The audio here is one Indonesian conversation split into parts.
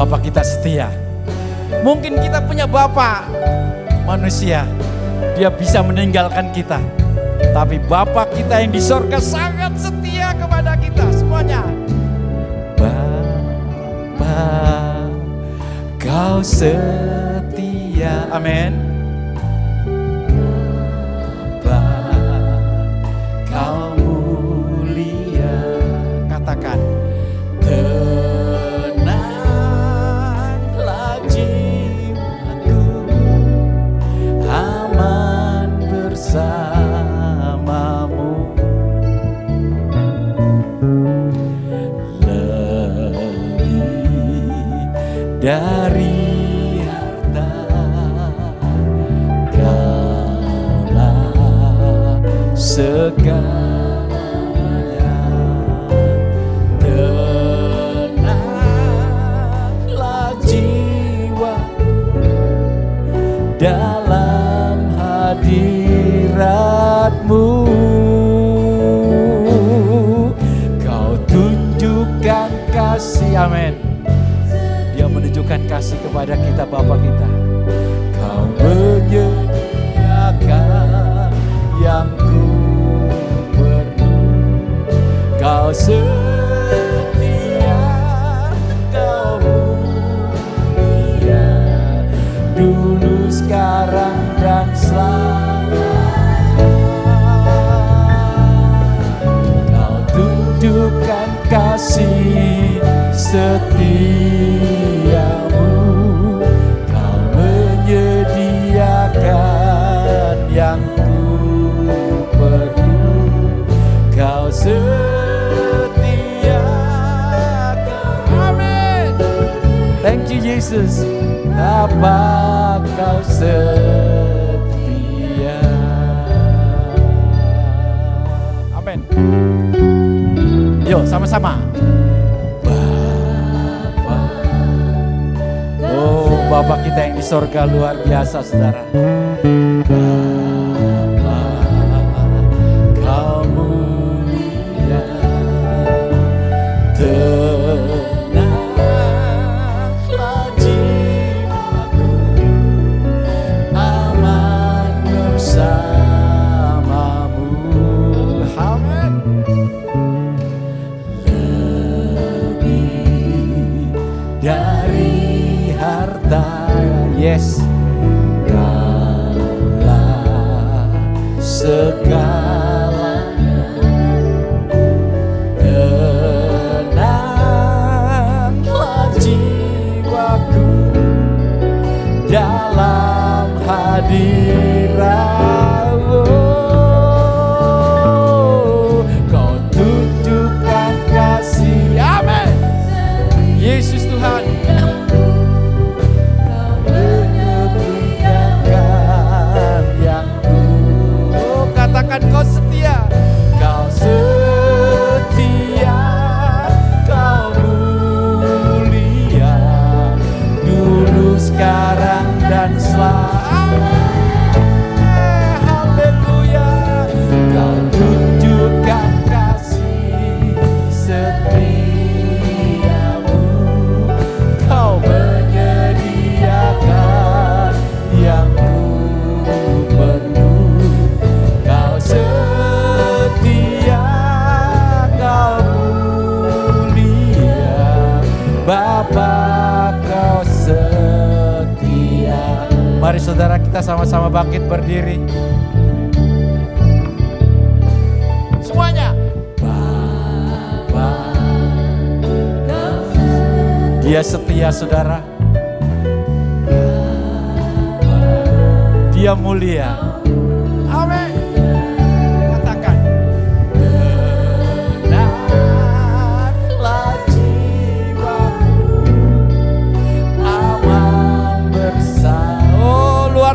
Bapak kita setia. Mungkin kita punya Bapak manusia, dia bisa meninggalkan kita. Tapi Bapa kita yang di sorga sangat setia kepada kita semuanya. Bapa, Kau setia. Amin. Bapa, Kau mulia. Katakan, tenanglah jiwaku, aman bersamamu. Lebih dari harta, Kaulah segalanya. Tenanglah jiwaku dalam hadirat-Mu. Kau tunjukkan kasih, amin. Dia menunjukkan kasih kepada kita, Bapa kita. Kau menyediakan yang ku perlu. Kau setia, Kau mulia, dulu, sekarang, dan selamanya. Kau tunjukkan kasih setiamu. Kau menyediakan yang ku perlu. Kau setia, amin. Thank you Jesus. Bapa, Kau setia. Amin. Yuk sama-sama. Bapa kita yang di sorga luar biasa, saudara. Bapa, Kau mulia, tenanglah jiwaku, aman bersamamu. Amin. Lebih dari harta, yes, Kaulah segalanya. Tenanglah jiwaku dalam hadirat-Mu. Kau tunjukkan kasih, amin. Yesus Tuhan. Katakan, Kau setia, Kau setia, Kau mulia, dulu, sekarang, dan selamanya. Haleluya. Kau tunjukkan kasih setiamu. Kau menyediakan yang ku perlu. Setia, Kau mulia, Bapa, Kau setia. Mari saudara kita sama-sama bangkit berdiri. Semuanya. Bapa, Dia setia, saudara. Dia mulia. Amin.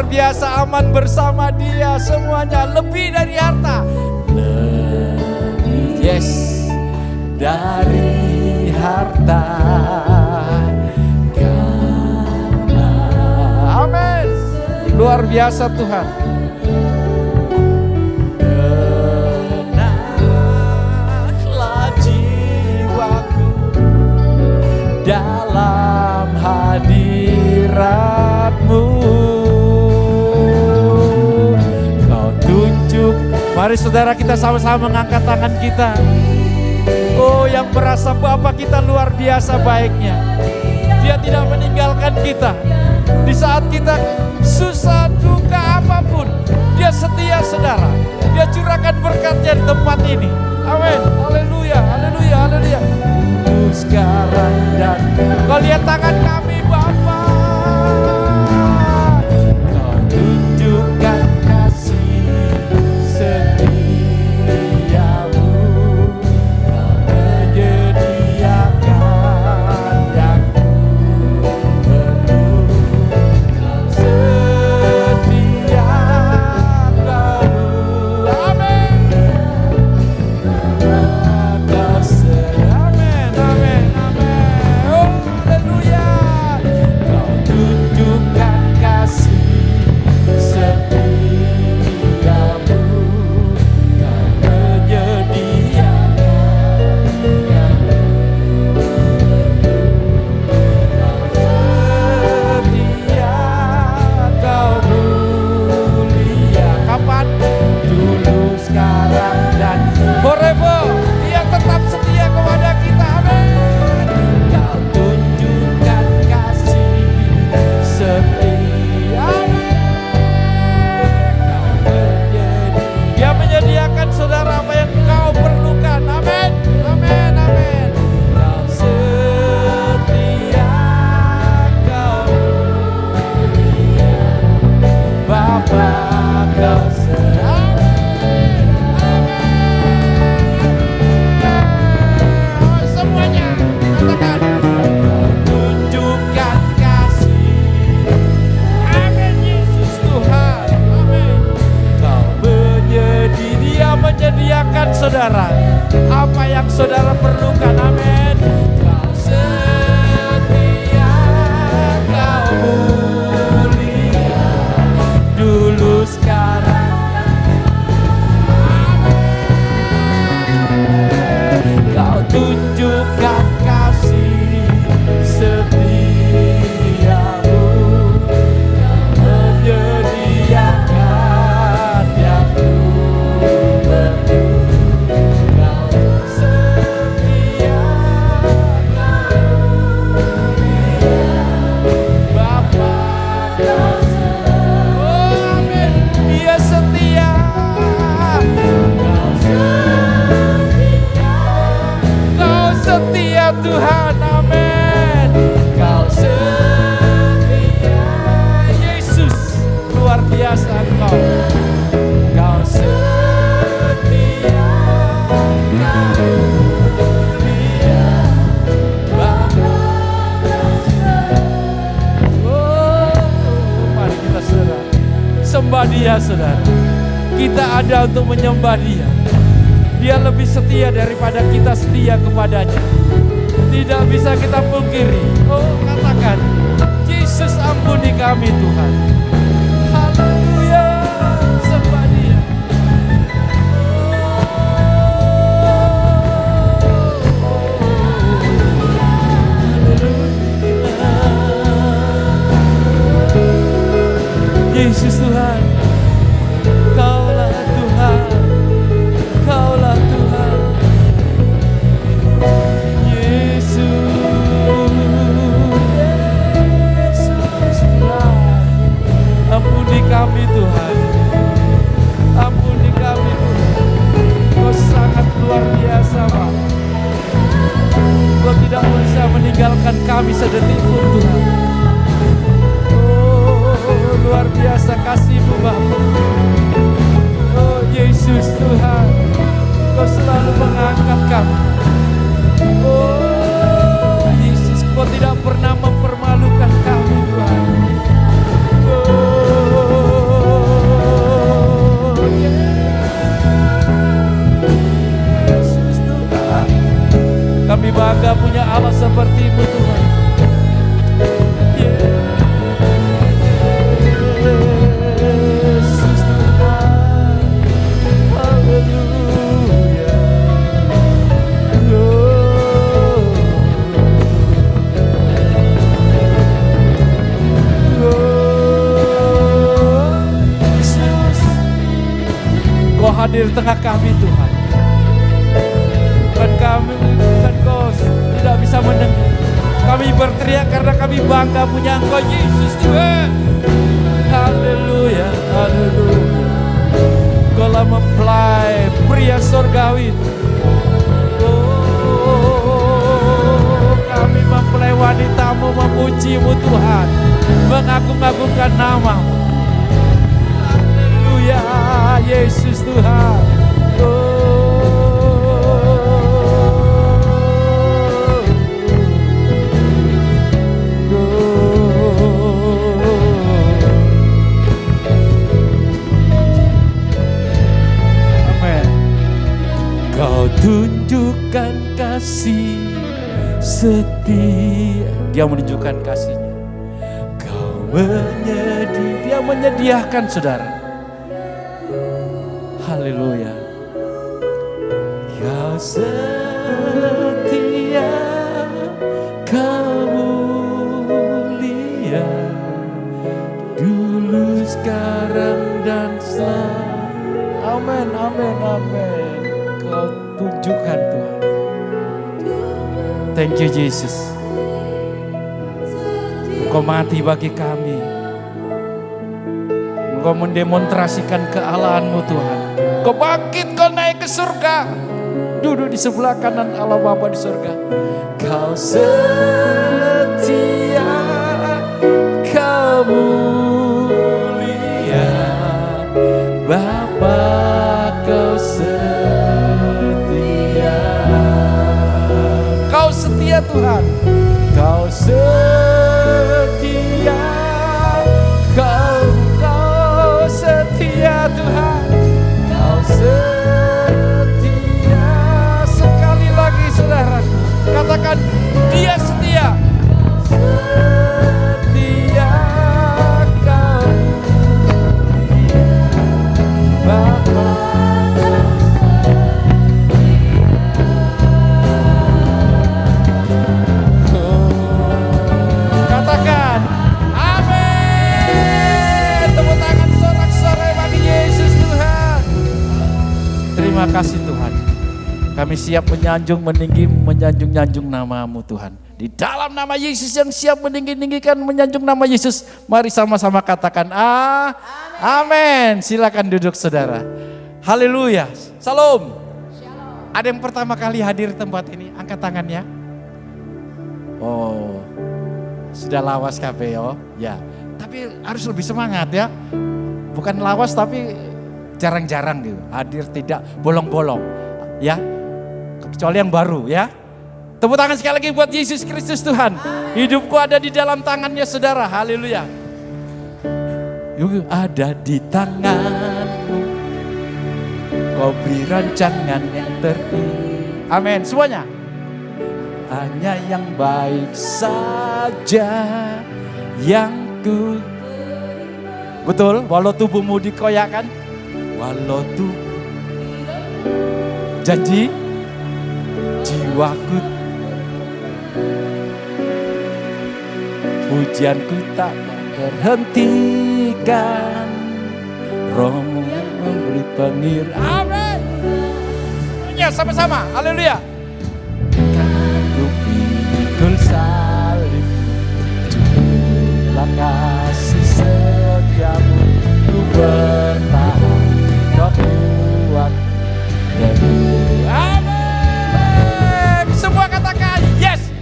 Biasa aman bersama Dia, semuanya lebih dari harta. Lebih, yes, dari harta. Amin. Luar biasa Tuhan. Tenanglah jiwaku dalam Mari saudara kita sama-sama mengangkat tangan kita. Oh, yang merasa Bapa kita luar biasa baiknya. Dia tidak meninggalkan kita. Di saat kita susah, duka apapun, Dia setia saudara. Dia curahkan berkat-Nya di tempat ini. Amin. Haleluya, haleluya, haleluya. Sekarang dan kau lihat tangan kami Bapa. Kau tunjukkan kasih setiamu. Kau menyediakan yang perlu. Kau setia kau. Amin. Kau setia. Amin, amin, amin. Oh, haleluya. Kau tunjukkan kasih setiamu. Kau menyediakan yang setia kau mulia. Kapan? Dulu, sekarang, dan forever. Dia tetap setia kepada kita. Amin. Kau tunjukkan kasih setia. Dia menyediakan saudara apa yang kau perlukan. Amin. Amin. Amin. Kau setia kau mulia. Bapa kau setia. Semuanya katakan. Kau tunjukkan kasih. Amin Yesus Tuhan. Amin. Kau Dia menyediakan saudara apa yang saudara perlukan. Amin. Kau setia kau mulia. Dulu sekarang. Kau tunjukkan kasih setiamu. Kau menyediakan yang perlu. Kau setia kau mulia. Bapa kau setia. Oh, amin. Dia setia. Kau setia. Kau setia Tuhan, amin. Kau setia. Yesus, luar biasa Engkau. Kau setia, kau mulia. Bapa kau setia. Oh, mari kita sembah Dia saudara. Kita ada untuk menyembah Dia. Dia lebih setia daripada kita setia kepadanya. Tidak bisa kita pungkiri. Oh, katakan, Yesus ampuni kami Tuhan. Haleluya, sembah Dia. Yesus Tuhan, Kaulah Tuhan. Kaulah Tuhan, Yesus, Yesus Tuhan. Ampuni kami Tuhan, ampuni kami Tuhan. Kau sangat luar biasa Bapa. Kau tidak bisa meninggalkan kami sedetik pun Tuhan. Oh, luar biasa kasih-Mu Bapa. Oh Yesus Tuhan, Kau selalu mengangkat kami. Oh Yesus, Kau tidak pernah mempermalukan kami Tuhan. Oh Yesus Tuhan, kami bangga punya Allah seperti-Mu Tuhan. hadir tengah kami Tuhan. Bukan Kau tidak bisa mendengar. Kami berteriak karena kami bangga punya Engkau Yesus Tuhan. Haleluya, haleluya. Kau lah mempelai pria surgawi. Kami mempelai wanitamu memuji-Mu Tuhan, mengagung-agungkan nama-Mu. Haleluya, Yesus Tuhan. Amin. Kau tunjukkan kasih setia. Dia menunjukkan kasihnya. Dia menyediakan saudara. Haleluya. Kau setia, Kau mulia, dulu, sekarang, dan selalu. Amin, amin, amin. Kau tunjukkan Tuhan. Thank you Jesus. Engkau mati bagi kami. Engkau mendemonstrasikan kealahan-Mu Tuhan. Kau bangkit, Kau naik ke surga. Duduk di sebelah kanan Allah Bapa di surga. Kau setia, Kau mulia, Bapa Kau setia. Kau setia Tuhan. Kau setia, Kau setia Tuhan. Kau setia. Sekali lagi saudara, katakan Dia setia. Setia, Kau Bapa. Katakan amin. Tepuk tangan sorak-sorai bagi Yesus Tuhan. Terima kasih Tuhan. Kami siap menyanjung, meninggi, menyanjung-nyanjung nama-Mu Tuhan. Di dalam nama Yesus yang siap meninggi-ninggikan, menyanjung nama Yesus. Mari sama-sama katakan amin. Silakan duduk saudara. Haleluya. Salam. Ada yang pertama kali hadir di tempat ini, angkat tangannya. Oh, sudah lawas KPO, ya. Tapi harus lebih semangat ya. Bukan lawas tapi jarang-jarang gitu. Hadir tidak bolong-bolong, ya. Kecuali yang baru ya. Tepuk tangan sekali lagi buat Yesus Kristus Tuhan. Hidupku ada di dalam tangannya saudara. Haleluya. Yuk, ada di tanganmu. Kau beri rancangan yang terindah. Amin. Semuanya. Hanya yang baik saja yang ku. Betul, walau tubuhmu dikoyakan, walau tubuh janji jiwaku, pujianku tak terhentikan, Rohmu memberi pengir. Amin. Ya sama-sama, haleluya. Pikul salib, jumlah kasih setiamu, ku bertahan, kau kuat dan amin. Semua katakan yes.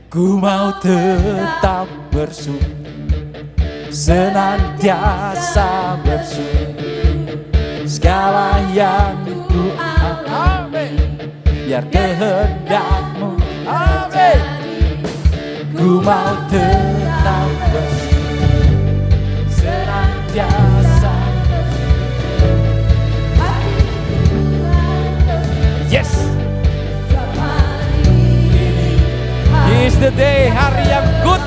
Ku mau tetap bersyukur, senantiasa bersyukur, segala yang ku amin, biar kehendak-Mu. Amin. Ku mau tetap bersyukur, senantiasa. Yes. Ini is the day, hari yang good.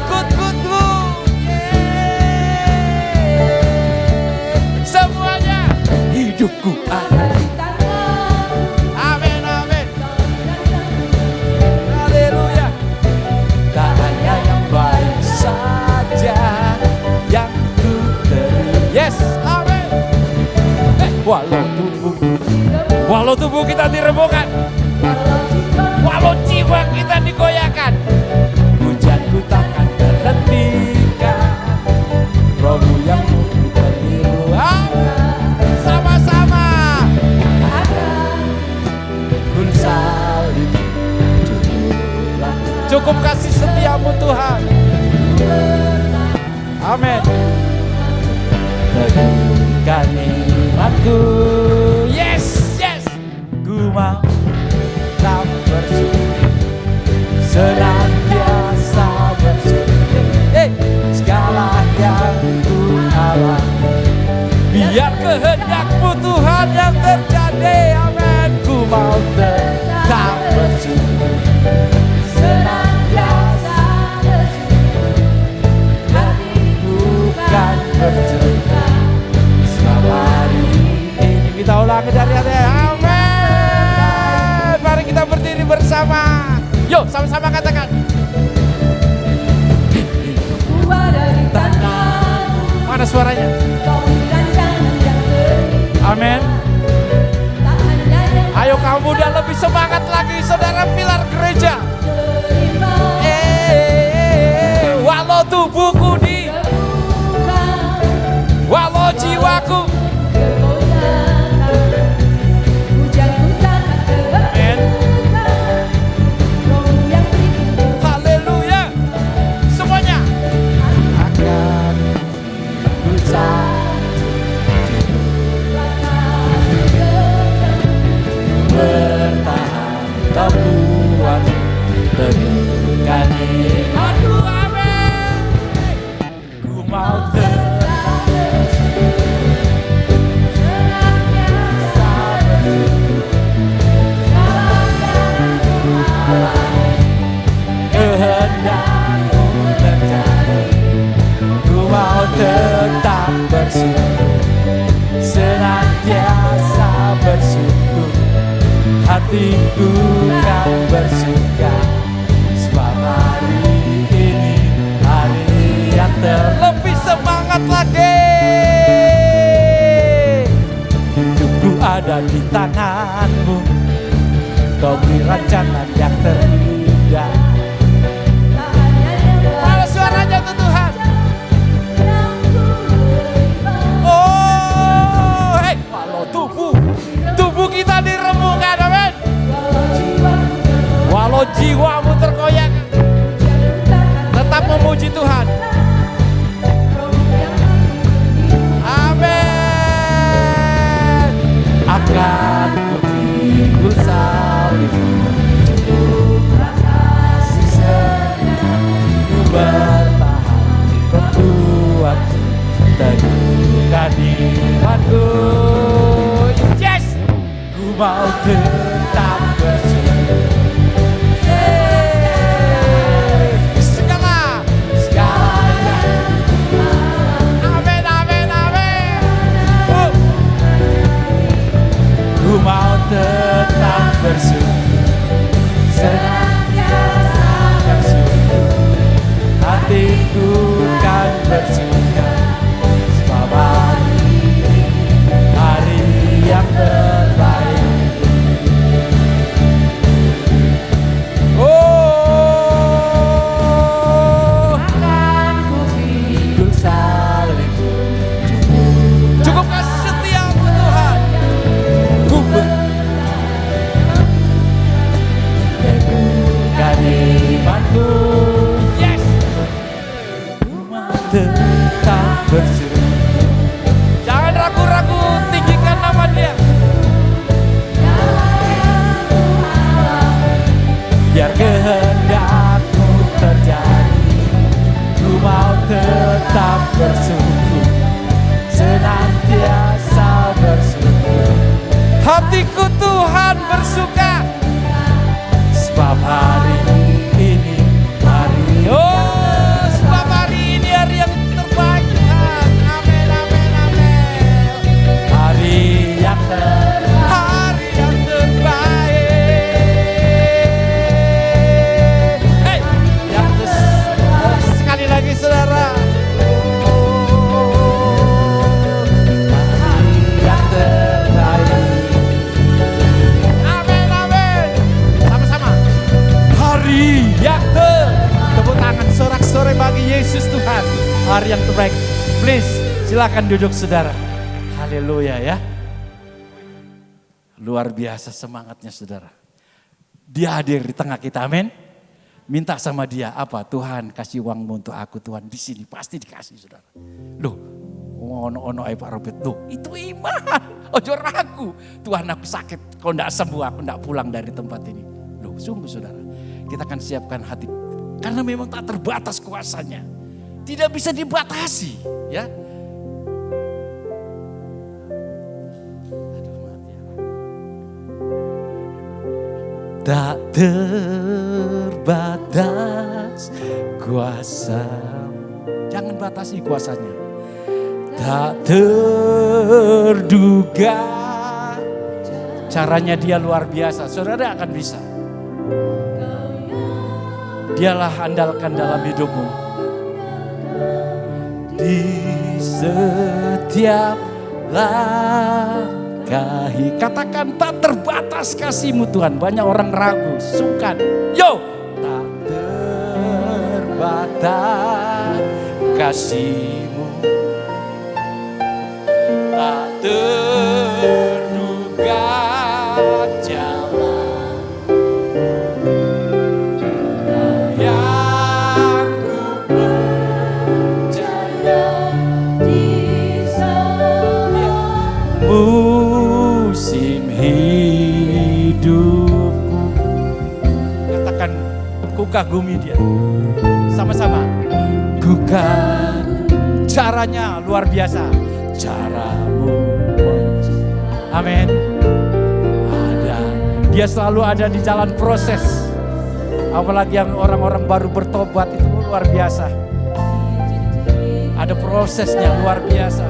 Semuanya hidupku ada. Walau tubuhku tubuh kita diremukkan, walau jiwa kita digoyahkan, hujanku takkan terhentikan. Rohmu yang mengiru, sama-sama kun salib. Cukup kasih setiamu Tuhan. Amin. Teguhkan imanku, yes, yes. Ku mau tak bersyukur, senantiasa bersyukur. Segala yang ku alami, biar kehendakmu Tuhan yang terjadi. Amin. Ku mau tetap bersyukur, senantiasa bersyukur, hati bukan bercerita. Sebab hari ini kita ulangi dari hati. Amin. Mari kita berdiri bersama. Yuk sama-sama katakan. Mana suaranya? Amin. Ayo kamu muda lebih semangat lagi, saudara pilar gereja. Walau tubuhku walau jiwaku. Amin. Haleluya. Semuanya akan bertahan, kau kuat, teguhkan imanku. Amin. Ku mau tetap senantiasa kehendakmu terjadi. Ku mau tetap bersyukur, senantiasa bersyukur, hatiku kan bersuka. Sebab hari ini hari yang terlebih semangat lagi. Hidupku ada di tanganmu, kau beri rancangan yang terindah. Mana suaranya tuh Tuhan? Oh, walau tubuh kita diremukkan, amin. Walau jiwamu terkoyak, tetap memuji Tuhan. Amin. Akan kupikul salibmu, cukuplah kasih sayangmu, bertahan kuat, teguhkan imanku. Yes, ku mau tetap bersyukur. Ku mau tetap bersyukur, senantiasa bersyukur, hatiku kan bersuka. Sebab hari yang terbaik. Oh, akan ku pikul salibmu, cukup kasih setiamu Tuhan. Teguhkan imanku, yes. Ku mau tetap bersyukur. Jangan ragu-ragu, tinggikan nama Dia. Biar kehendakmu terjadi. Ku mau tetap bersyukur, senantiasa bersyukur, hatiku Tuhan bersuka. Sebab hari ini hari, oh, sebab hari ini hari yang terbaik Tuhan. Amin, amin, amin. Hari yang terbaik. Hey, yang sekali lagi saudara. Hari yang terbaik. hari yang terbaik. Please, silakan duduk saudara. Haleluya ya. Luar biasa semangatnya saudara. Dia hadir di tengah kita, amin. Minta sama dia apa? Tuhan kasih uangmu untuk aku Tuhan, di sini pasti dikasih saudara. Loh, ono Pak Robert, loh itu iman. Ojo ragu, Tuhan aku sakit, kalau tidak sembuh aku tidak pulang dari tempat ini. Loh sungguh saudara, kita akan siapkan hati. Karena memang tak terbatas kuasanya. Tidak bisa dibatasi ya. Tak terbatas kuasamu. Jangan batasi kuasanya. Tak terduga. Caranya dia luar biasa. Saudara akan bisa. Dialah andalkan dalam hidupmu. Di setiap langkahi. Katakan tak terbatas kasih-Mu Tuhan. Banyak orang ragu, sungkan. Yo, tak terbatas kasih-Mu. Tak terduga jalan yang ku percaya di setiap musim hidupku. Katakan, ku kagumi dia. Sama-sama. Ku kagumi. Caranya luar biasa. Caramu. Amin. Ada. Dia selalu ada di jalan proses. Apalagi yang orang-orang baru bertobat itu luar biasa. Ada prosesnya luar biasa.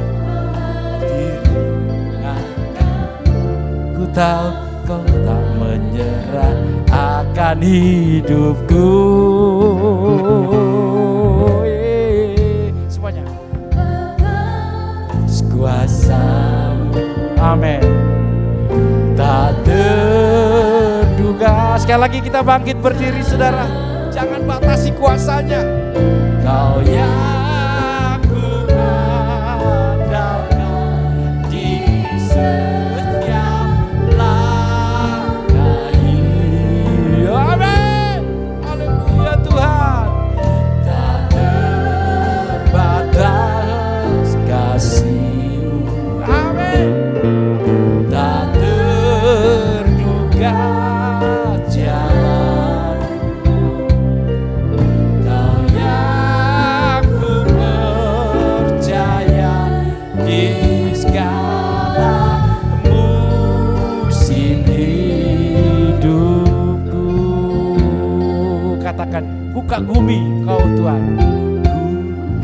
Ku tahu kau tak menyerah akan hidupku. Semuanya. Kuasamu, amin. Tak terduga. Sekali lagi kita bangkit berdiri saudara. Jangan batasi kuasanya. Kau yang ku andalkan di setiap langkah hidup. Amin. Haleluya Tuhan. Tak terbatas kasih. Katakan, ku kagumi kau Tuhan. Ku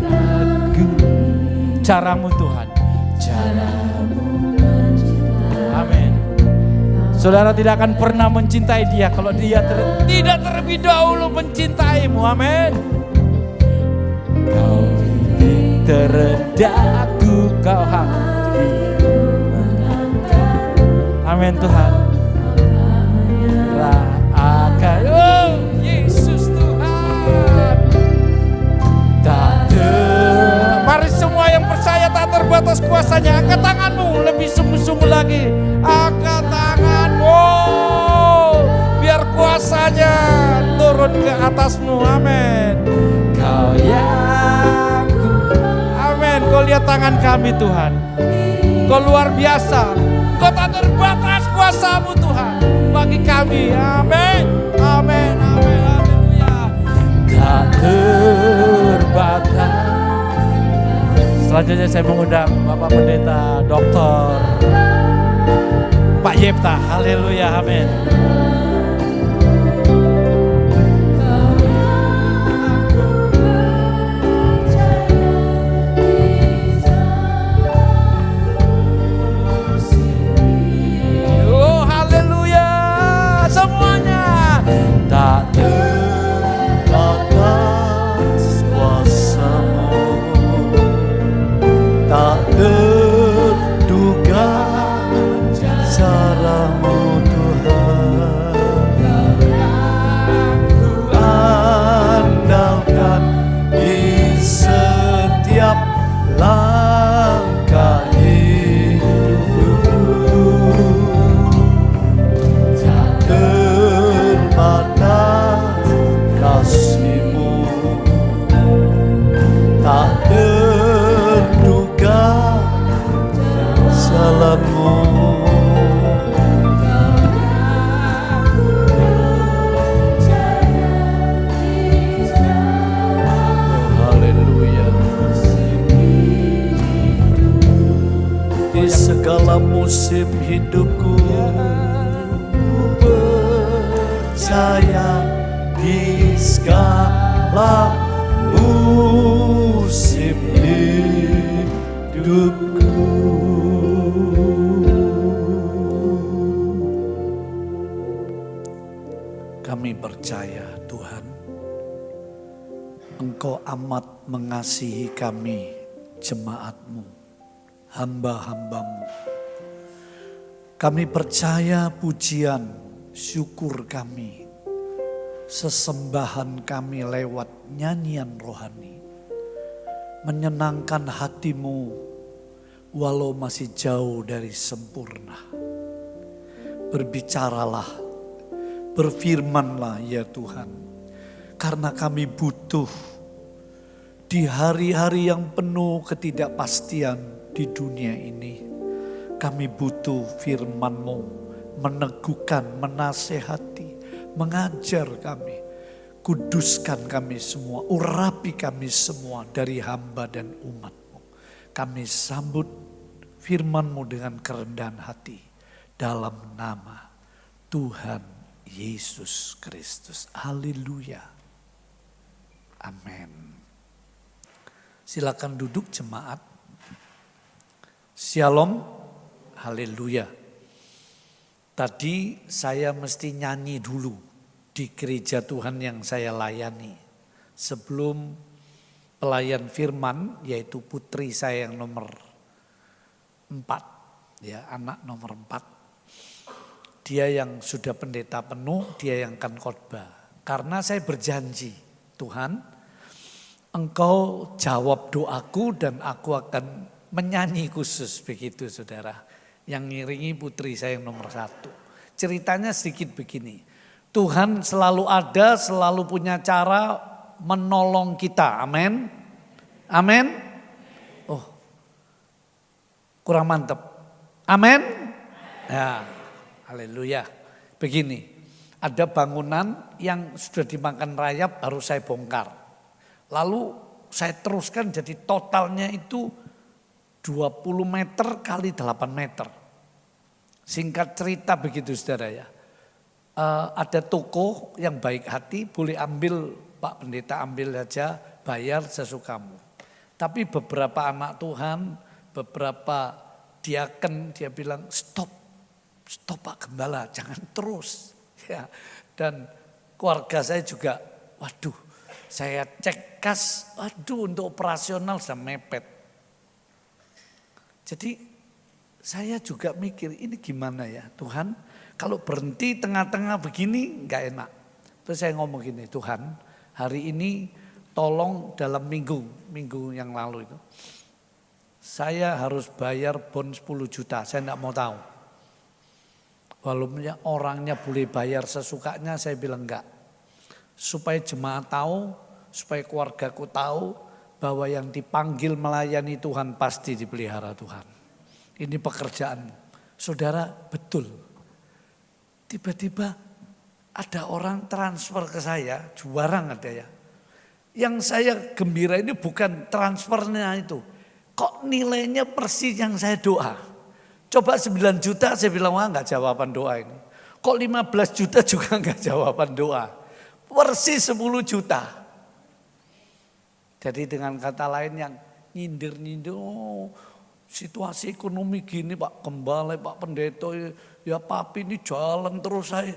kagumi caramu Tuhan. Caramu mencintai. Amin. Saudara tidak akan pernah mencintai dia kalau dia tidak terlebih dahulu mencintaimu. Amin. Kau titik terendahku, kau hati. Amin Tuhan. Akan Yesus Tuhan. Mari semua yang percaya tak terbatas kuasanya, angkat tanganmu lebih sungguh-sungguh lagi. Angkat tanganmu, biar kuasanya turun ke atasmu. Amin. Kau yang amin. Kau lihat tangan kami Tuhan. Kau luar biasa. Kau tak terbatas kuasamu Tuhan bagi kami. Amin. Amin. Amin. Haleluya. Tak terbatas. Selanjutnya saya mengundang Bapak Pendeta Dr. Pak Yepta. Haleluya. Amin. Terduga caramu Tuhan. musim hidupku. Ku percaya di segala musim hidupku. Kami percaya Tuhan, Engkau amat mengasihi kami, jemaat-Mu, hamba-hamba-Mu. Kami percaya pujian, syukur kami, sesembahan kami lewat nyanyian rohani, menyenangkan hati-Mu walau masih jauh dari sempurna. Berbicaralah, berfirmanlah ya Tuhan, karena kami butuh di hari-hari yang penuh ketidakpastian di dunia ini. Kami butuh firman-Mu meneguhkan, menasehati, mengajar kami. Kuduskan kami semua, urapi kami semua dari hamba dan umat-Mu. Kami sambut firman-Mu dengan kerendahan hati dalam nama Tuhan Yesus Kristus. Haleluya. Amin. Silakan duduk jemaat. Shalom. Haleluya. Tadi saya mesti nyanyi dulu di gereja Tuhan yang saya layani. Sebelum pelayan firman, yaitu putri saya yang nomor 4. Ya, anak nomor 4. Dia yang sudah pendeta penuh, dia yang akan khotbah. Karena saya berjanji, Tuhan, Engkau jawab doaku dan aku akan menyanyi khusus, begitu saudara. Yang ngiringi putri saya yang nomor 1. Ceritanya sedikit begini. Tuhan selalu ada, selalu punya cara menolong kita. Amin. Amin. Oh, kurang mantep. Amin. Ya, haleluya. Begini, ada bangunan yang sudah dimakan rayap harus saya bongkar. Lalu saya teruskan jadi totalnya itu 20 meter kali 8 meter. Singkat cerita begitu saudara ya. Ada toko yang baik hati, boleh ambil Pak Pendeta, ambil aja, bayar sesukamu. Tapi beberapa anak Tuhan, beberapa diaken dia bilang stop Pak Gembala, jangan terus. Ya. Dan keluarga saya juga, waduh saya cek kas, waduh untuk operasional sudah mepet. Jadi saya juga mikir ini gimana ya Tuhan, kalau berhenti tengah-tengah begini nggak enak. Terus saya ngomong gini, Tuhan hari ini tolong dalam minggu yang lalu itu. Saya harus bayar bon 10 juta, saya enggak mau tahu. Walaupun orangnya boleh bayar sesukanya, saya bilang enggak. Supaya jemaat tahu, supaya keluargaku tahu bahwa yang dipanggil melayani Tuhan pasti dipelihara Tuhan. Ini pekerjaan. Saudara, betul. Tiba-tiba ada orang transfer ke saya, jarang ada ya. Yang saya gembira ini bukan transfernya itu. Kok nilainya persis yang saya doa. Coba 9 juta saya bilang, wah enggak jawaban doa ini. Kok 15 juta juga enggak jawaban doa. Persis 10 juta. Jadi dengan kata lain yang nyindir-nyindir, oh, situasi ekonomi gini Pak Gembala, Pak Pendeta, ya papi ini jalan terus saya.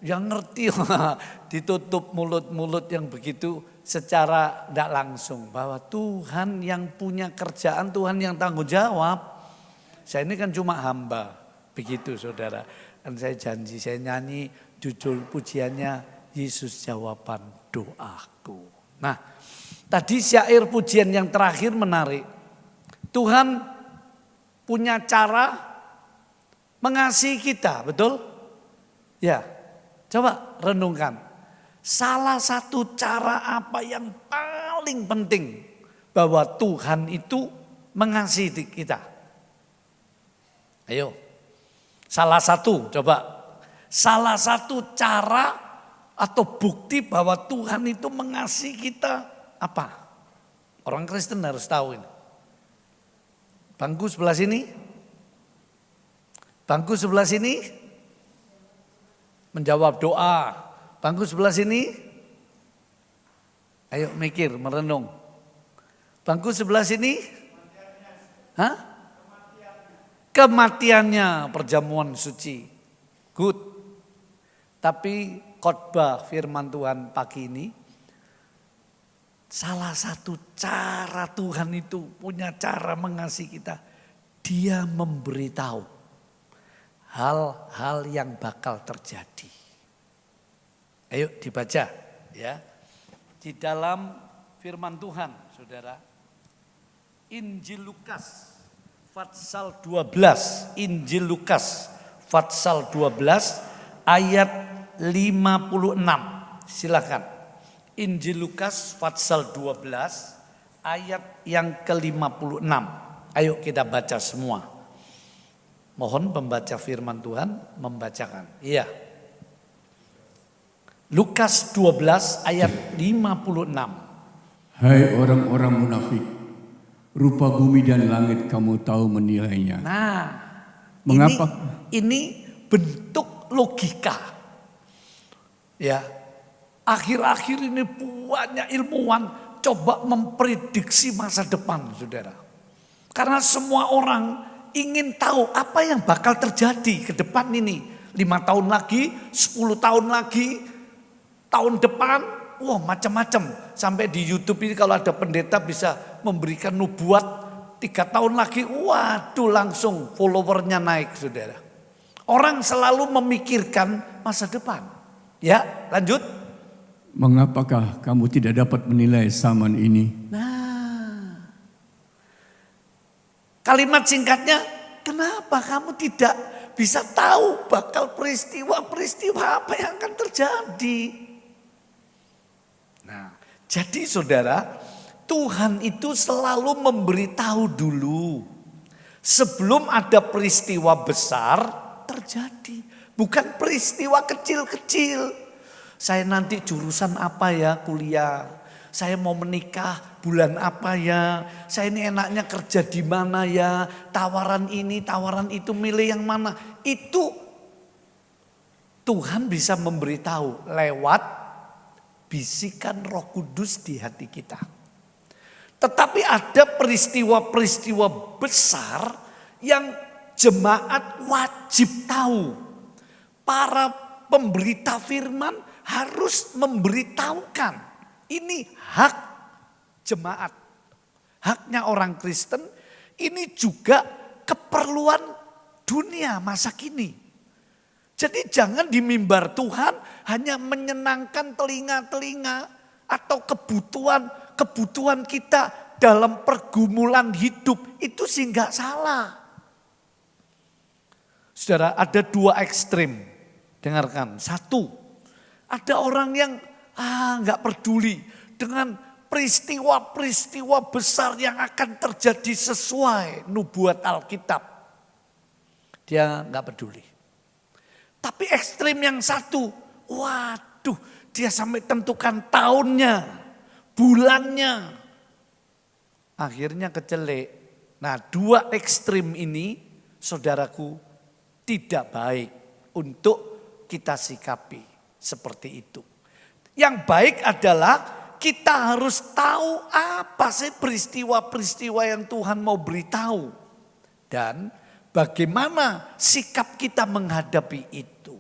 Yang ngerti ditutup mulut-mulut yang begitu secara tidak langsung. Bahwa Tuhan yang punya kerjaan, Tuhan yang tanggung jawab. Saya ini kan cuma hamba, begitu saudara. Dan saya janji, saya nyanyi judul pujiannya, Yesus jawaban doaku. Nah, tadi syair pujian yang terakhir menarik. Tuhan punya cara mengasihi kita, betul? Ya, coba renungkan. Salah satu cara apa yang paling penting bahwa Tuhan itu mengasihi kita? Ayo, salah satu coba. Salah satu cara atau bukti bahwa Tuhan itu mengasihi kita apa? Orang Kristen harus tahu ini. Bangku sebelah sini. Bangku sebelah sini menjawab doa. Bangku sebelah sini, ayo mikir, merenung. Bangku sebelah sini, hah? Kematiannya perjamuan suci. Good. Tapi khotbah firman Tuhan pagi ini, salah satu cara Tuhan itu punya cara mengasihi kita. Dia memberitahu hal-hal yang bakal terjadi. Ayo dibaca ya. Di dalam firman Tuhan, Saudara. Injil Lukas pasal 12. Injil Lukas pasal 12 ayat 56. Silakan. Injil Lukas pasal 12 ayat yang ke-56. Ayo kita baca semua. Mohon pembaca firman Tuhan membacakan. Iya. Lukas 12 ayat 56. Hai orang-orang munafik, rupa bumi dan langit kamu tahu menilainya. Nah, Mengapa? Ini bentuk logika. Ya. Akhir-akhir ini banyak ilmuwan coba memprediksi masa depan, Saudara. Karena semua orang ingin tahu apa yang bakal terjadi ke depan ini. 5 tahun lagi, 10 tahun lagi, tahun depan, wah macam-macam. Sampai di YouTube ini kalau ada pendeta bisa memberikan nubuat 3 tahun lagi, waduh langsung followernya naik, Saudara. Orang selalu memikirkan masa depan. Ya, lanjut. Mengapakah kamu tidak dapat menilai zaman ini? Nah, kalimat singkatnya, kenapa kamu tidak bisa tahu bakal peristiwa-peristiwa apa yang akan terjadi? Nah, jadi saudara, Tuhan itu selalu memberitahu dulu. Sebelum ada peristiwa besar terjadi. Bukan peristiwa kecil-kecil. Saya nanti jurusan apa ya kuliah? Saya mau menikah bulan apa ya? Saya ini enaknya kerja di mana ya? Tawaran ini, tawaran itu, milih yang mana? Itu Tuhan bisa memberitahu lewat bisikan Roh Kudus di hati kita. Tetapi ada peristiwa-peristiwa besar yang jemaat wajib tahu. Para pemberita firman harus memberitahukan. Ini hak jemaat. Haknya orang Kristen. Ini juga keperluan dunia masa kini. Jadi jangan di mimbar Tuhan hanya menyenangkan telinga-telinga atau kebutuhan kita dalam pergumulan hidup. Itu sih nggak salah. Saudara, ada 2 ekstrim. Dengarkan, 1. Ada orang yang nggak peduli dengan peristiwa-peristiwa besar yang akan terjadi sesuai nubuat Alkitab. Dia nggak peduli. Tapi ekstrim yang satu, waduh, dia sampai tentukan tahunnya, bulannya. Akhirnya kecelek. Nah, 2 ekstrim ini, saudaraku, tidak baik untuk kita sikapi. Seperti itu. Yang baik adalah kita harus tahu apa sih peristiwa-peristiwa yang Tuhan mau beritahu. Dan bagaimana sikap kita menghadapi itu.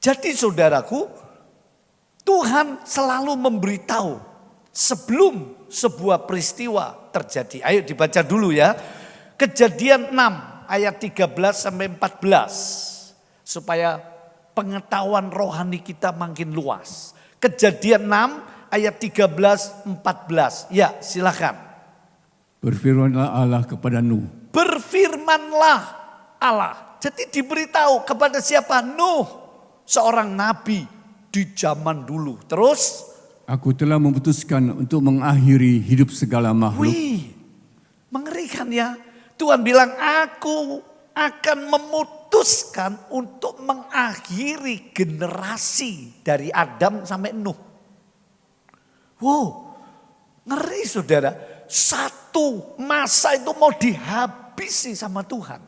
Jadi saudaraku, Tuhan selalu memberitahu sebelum sebuah peristiwa terjadi. Ayo dibaca dulu ya. Kejadian 6 ayat 13 sampai 14. Supaya pengetahuan rohani kita makin luas. Kejadian 6 ayat 13-14. Ya, silakan. Berfirmanlah Allah kepada Nuh. Berfirmanlah Allah. Jadi diberitahu kepada siapa? Nuh, seorang nabi di zaman dulu. Terus? Aku telah memutuskan untuk mengakhiri hidup segala makhluk. Wih, mengerikan ya. Tuhan bilang, aku akan memutuskan untuk mengakhiri generasi dari Adam sampai Nuh. Wow, ngeri saudara. Satu masa itu mau dihabisi sama Tuhan.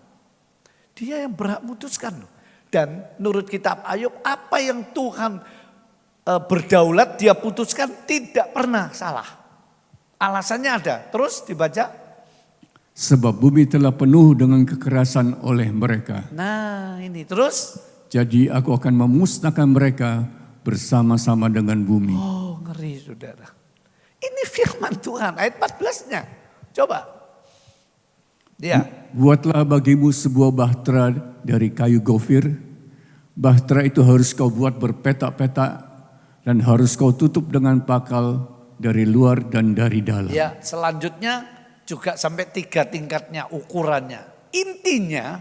Dia yang berhak memutuskan. Dan menurut kitab Ayub, apa yang Tuhan berdaulat dia putuskan tidak pernah salah. Alasannya ada. Terus dibaca. Sebab bumi telah penuh dengan kekerasan oleh mereka. Nah ini terus. Jadi aku akan memusnahkan mereka bersama-sama dengan bumi. Oh ngeri saudara. Ini firman Tuhan ayat 14-nya. Coba. Dia. Buatlah bagimu sebuah bahtera dari kayu gofir. Bahtera itu harus kau buat berpetak-petak dan harus kau tutup dengan pakal dari luar dan dari dalam. Ya, selanjutnya juga sampai 3 tingkatnya ukurannya. Intinya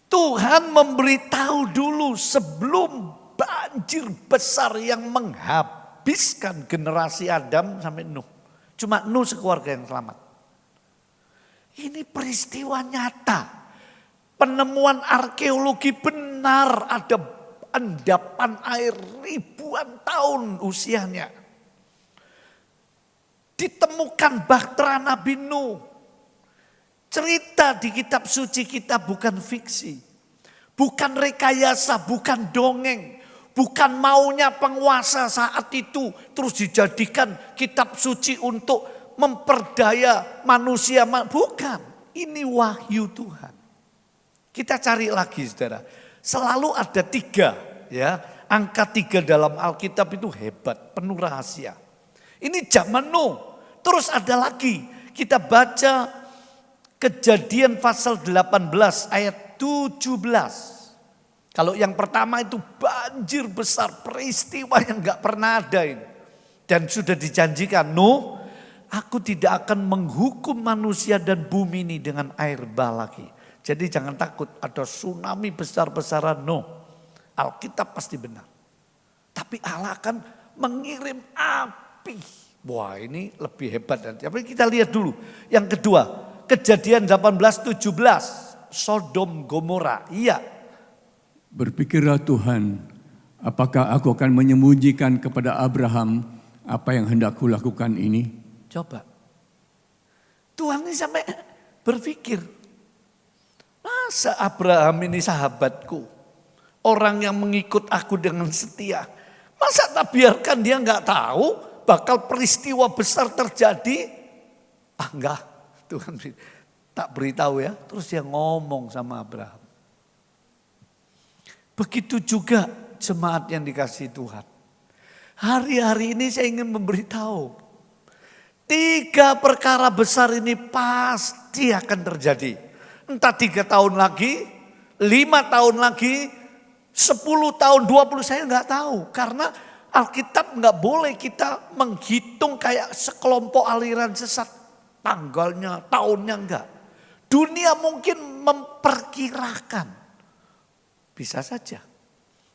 Tuhan memberitahu dulu sebelum banjir besar yang menghabiskan generasi Adam sampai Nuh. Cuma Nuh sekeluarga yang selamat. Ini peristiwa nyata. Penemuan arkeologi benar, ada endapan air ribuan tahun usianya. Ditemukan bahtera Nabi Nuh. Cerita di kitab suci kita bukan fiksi. Bukan rekayasa, bukan dongeng. Bukan maunya penguasa saat itu terus dijadikan kitab suci untuk memperdaya manusia. Bukan, ini wahyu Tuhan. Kita cari lagi saudara. Selalu ada 3 ya. Angka 3 dalam Alkitab itu hebat, penuh rahasia. Ini zaman Nuh. Terus ada lagi. Kita baca Kejadian pasal 18 ayat 17. Kalau yang pertama itu banjir besar, peristiwa yang gak pernah ada ini. Dan sudah dijanjikan, Nuh, aku tidak akan menghukum manusia dan bumi ini dengan air bah lagi. Jadi jangan takut ada tsunami besar-besaran, no. Alkitab pasti benar. Tapi Allah akan mengirim api. Wah ini lebih hebat. Tapi kita lihat dulu. Yang kedua, Kejadian 18:17. Sodom Gomora. Iya. Berpikirlah Tuhan, apakah aku akan menyembunyikan kepada Abraham apa yang hendak kulakukan ini? Coba. Tuhan ini sampai berpikir. Masa Abraham ini sahabatku. Orang yang mengikut aku dengan setia. Masa tak biarkan dia gak tahu bakal peristiwa besar terjadi? Enggak. Tuhan tak beritahu ya. Terus dia ngomong sama Abraham. Begitu juga jemaat yang dikasihi Tuhan. Hari-hari ini saya ingin memberitahu. 3 perkara besar ini pasti akan terjadi. Entah 3 tahun lagi, 5 tahun lagi, 10 tahun, 20 saya nggak tahu. Karena Alkitab nggak boleh kita menghitung kayak sekelompok aliran sesat. Tanggalnya, tahunnya enggak. Dunia mungkin memperkirakan. Bisa saja.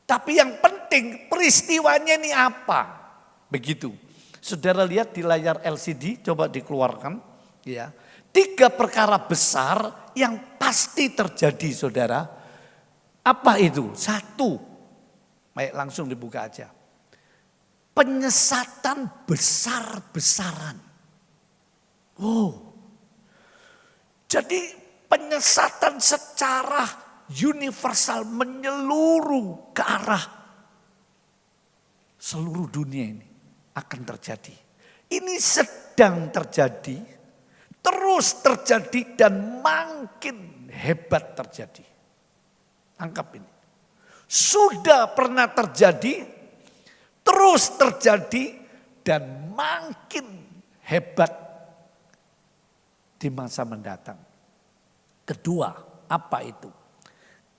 Tapi yang penting peristiwanya ini apa? Begitu. Saudara lihat di layar LCD, coba dikeluarkan. Ya. 3 perkara besar yang pasti terjadi saudara. Apa itu? 1. Baik langsung dibuka aja. Penyesatan besar-besaran. Oh. Jadi penyesatan secara universal menyeluruh ke arah seluruh dunia ini akan terjadi. Ini sedang terjadi, terus terjadi dan makin hebat terjadi. Angkap ini. Sudah pernah terjadi, terus terjadi dan makin hebat di masa mendatang. Kedua, apa itu?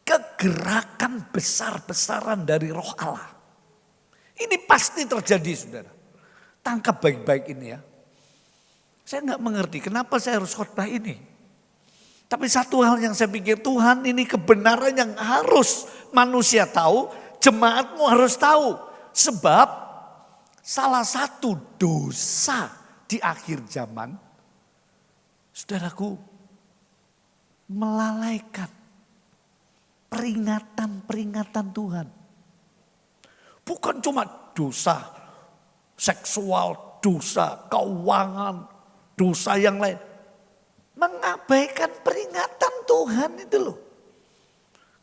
Kegerakan besar-besaran dari Roh Allah. Ini pasti terjadi, saudara. Tangkap baik-baik ini ya. Saya nggak mengerti kenapa saya harus khotbah ini. Tapi satu hal yang saya pikir, Tuhan ini kebenaran yang harus manusia tahu, jemaatmu harus tahu. Sebab salah satu dosa di akhir zaman, saudaraku, melalaikan peringatan-peringatan Tuhan. Bukan cuma dosa seksual, dosa keuangan, dosa yang lain. Mengabaikan peringatan Tuhan itu loh.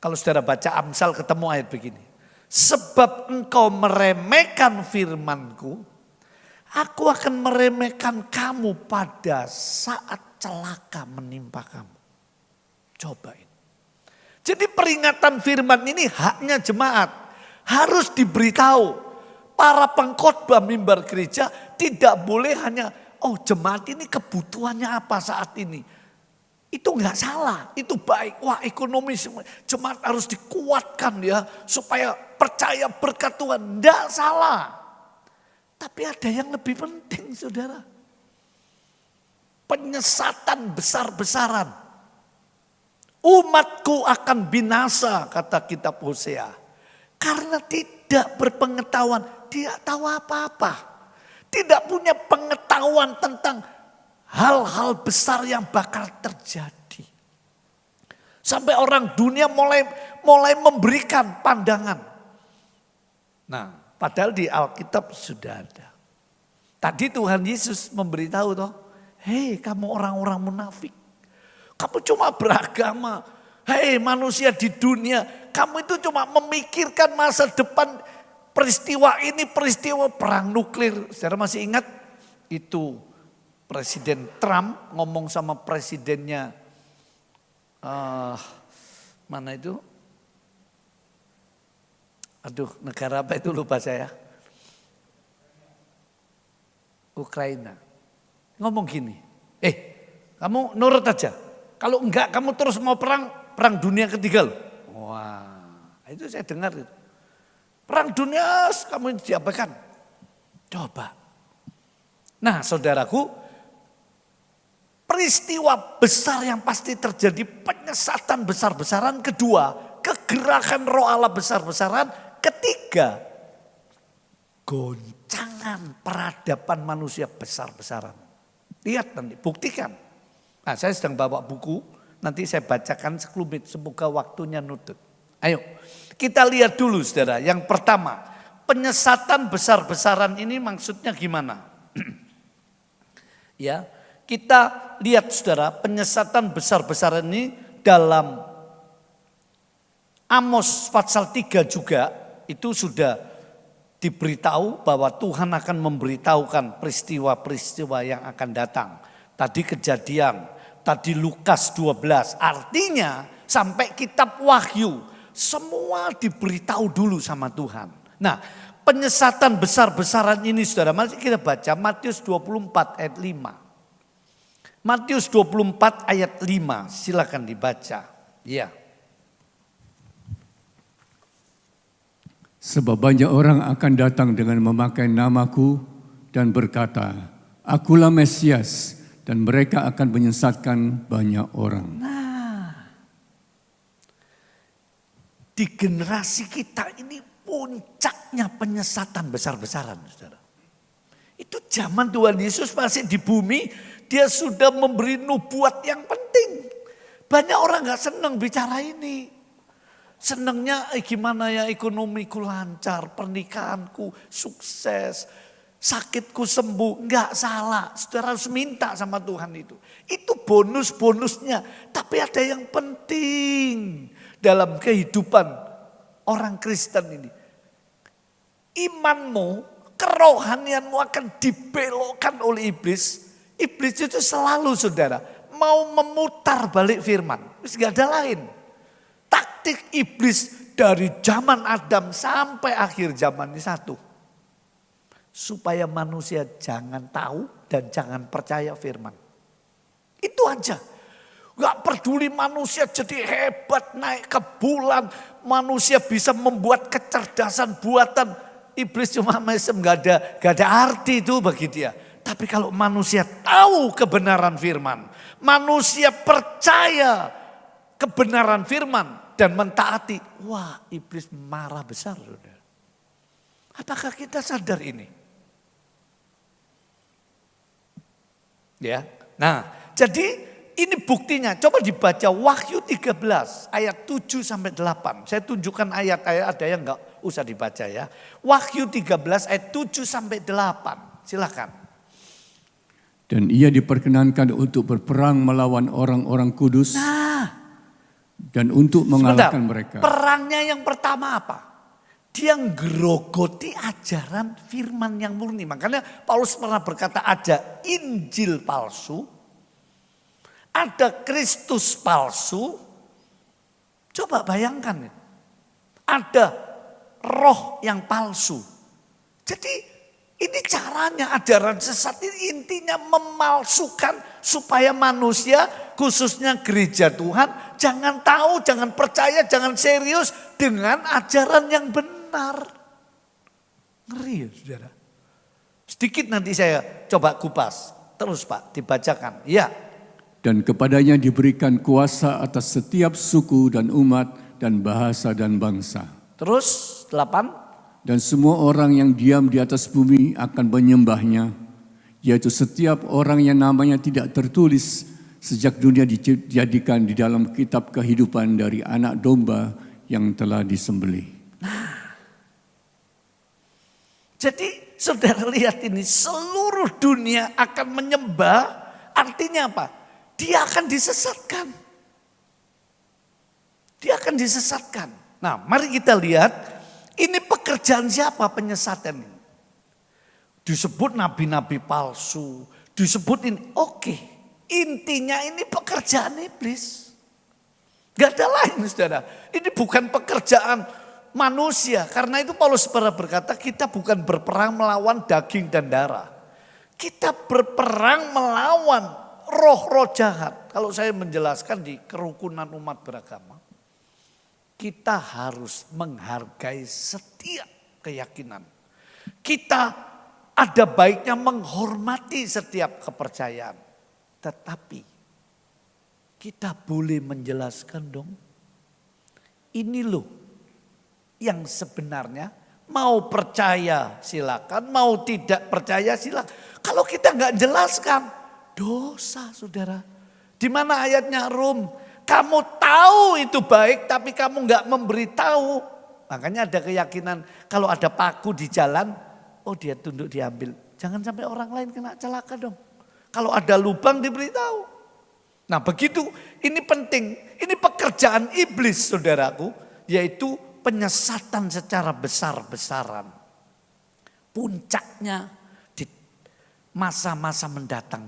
Kalau saudara baca Amsal ketemu ayat begini. Sebab engkau meremehkan firmanku, aku akan meremehkan kamu pada saat celaka menimpa kamu. Cobain. Jadi peringatan firman ini haknya jemaat. Harus diberitahu. Para pengkhotbah mimbar gereja tidak boleh hanya, oh jemaat ini kebutuhannya apa saat ini. Itu nggak salah, itu baik. Wah ekonomi jemaat harus dikuatkan ya supaya percaya berkat Tuhan. Nggak salah. Tapi ada yang lebih penting saudara. Penyesatan besar-besaran. Umatku akan binasa kata kitab Hosea. Karena tidak berpengetahuan, tidak tahu apa-apa. Tidak punya pengetahuan tentang hal-hal besar yang bakal terjadi. Sampai orang dunia mulai memberikan pandangan. Nah, padahal di Alkitab sudah ada. Tadi Tuhan Yesus memberitahu toh, hei kamu orang-orang munafik. Kamu cuma beragama. Hei manusia di dunia, kamu itu cuma memikirkan masa depan, peristiwa ini, peristiwa perang nuklir. Saudara masih ingat itu Presiden Trump ngomong sama presidennya, mana itu? Aduh negara apa itu lupa saya. Ukraina. Ngomong gini, kamu nurut aja. Kalau enggak kamu terus mau perang dunia ketiga loh. Wah itu saya dengar itu. Perang dunia kamu diapakan. Coba. Nah saudaraku, peristiwa besar yang pasti terjadi, penyesatan besar-besaran. Kedua, kegerakan roh Allah besar-besaran. Ketiga, goncangan peradaban manusia besar-besaran. Lihat nanti, buktikan. Nah saya sedang bawa buku, nanti saya bacakan sekelumit, semoga waktunya nutut. Ayo, kita lihat dulu saudara. Yang pertama, penyesatan besar-besaran ini maksudnya gimana? Ya. Kita lihat saudara, penyesatan besar-besaran ini dalam Amos pasal 3 juga itu sudah diberitahu bahwa Tuhan akan memberitahukan peristiwa-peristiwa yang akan datang. Tadi Kejadian, tadi Lukas 12. Artinya sampai kitab Wahyu semua diberitahu dulu sama Tuhan. Nah, penyesatan besar-besaran ini saudara, mari kita baca Matius 24 ayat 5. Matius 24 ayat 5, silakan dibaca. Ya. Sebab banyak orang akan datang dengan memakai namaku dan berkata, Akulah Mesias, dan mereka akan menyesatkan banyak orang. Nah, di generasi kita ini puncaknya penyesatan besar-besaran, saudara. Itu zaman Tuhan Yesus masih di bumi. Dia sudah memberi nubuat yang penting. Banyak orang gak senang bicara ini. Senangnya gimana ya ekonomiku lancar, pernikahanku sukses, sakitku sembuh. Gak salah, saudara harus minta sama Tuhan itu. Itu bonus-bonusnya. Tapi ada yang penting dalam kehidupan orang Kristen ini. Imanmu, kerohanianmu akan dibelokkan oleh iblis. Iblis itu selalu saudara mau memutar balik firman. Terus gak ada lain. Taktik iblis dari zaman Adam sampai akhir zaman ini satu. Supaya manusia jangan tahu dan jangan percaya firman. Itu aja. Gak peduli manusia jadi hebat naik ke bulan. Manusia bisa membuat kecerdasan buatan. Iblis cuma mesem gak ada arti itu bagi dia. Tapi kalau manusia tahu kebenaran firman, manusia percaya kebenaran firman dan mentaati, wah iblis marah besar. Saudara. Apakah kita sadar ini? Ya. Nah, jadi ini buktinya. Coba dibaca Wahyu 13 ayat 7 sampai 8. Saya tunjukkan ayat-ayat, ada yang enggak usah dibaca ya. Wahyu 13 ayat 7 sampai 8. Silakan. Dan ia diperkenankan untuk berperang melawan orang-orang kudus. Nah, Dan untuk Sebentar, mengalahkan mereka. perangnya yang pertama apa? Dia ngerogoti ajaran firman yang murni. Makanya Paulus pernah berkata ada Injil palsu, ada Kristus palsu. Coba bayangkan, ada roh yang palsu. Jadi ini caranya ajaran sesat ini intinya memalsukan supaya manusia khususnya gereja Tuhan jangan tahu, jangan percaya, jangan serius dengan ajaran yang benar. Ngeri ya saudara. Sedikit nanti saya coba kupas. Terus Pak dibacakan. Ya. Dan kepadanya diberikan kuasa atas setiap suku dan umat dan bahasa dan bangsa. Terus 8. Dan semua orang yang diam di atas bumi akan menyembahnya, yaitu setiap orang yang namanya tidak tertulis sejak dunia dijadikan di dalam kitab kehidupan dari anak domba yang telah disembelih. Jadi saudara lihat ini, seluruh dunia akan menyembah, artinya apa? Dia akan disesatkan. Dia akan disesatkan. Nah mari kita lihat, ini pekerjaan siapa penyesatan ini? Disebut nabi-nabi palsu, disebut ini, oke. Intinya ini pekerjaan iblis. Gak ada lain saudara, ini bukan pekerjaan manusia. Karena itu Paulus pernah berkata kita bukan berperang melawan daging dan darah. Kita berperang melawan roh-roh jahat. Kalau saya menjelaskan di kerukunan umat beragama, kita harus menghargai setiap keyakinan. Kita ada baiknya menghormati setiap kepercayaan. Tetapi kita boleh menjelaskan dong. Ini loh yang sebenarnya mau percaya silakan, mau tidak percaya silakan. Kalau kita nggak jelaskan, dosa saudara. Di mana ayatnya Rum? Kamu tahu itu baik tapi kamu nggak memberitahu. Makanya ada keyakinan kalau ada paku di jalan, oh dia tunduk diambil. Jangan sampai orang lain kena celaka dong. Kalau ada lubang diberitahu. Nah begitu, ini penting. Ini pekerjaan iblis saudaraku, yaitu penyesatan secara besar-besaran. Puncaknya di masa-masa mendatang.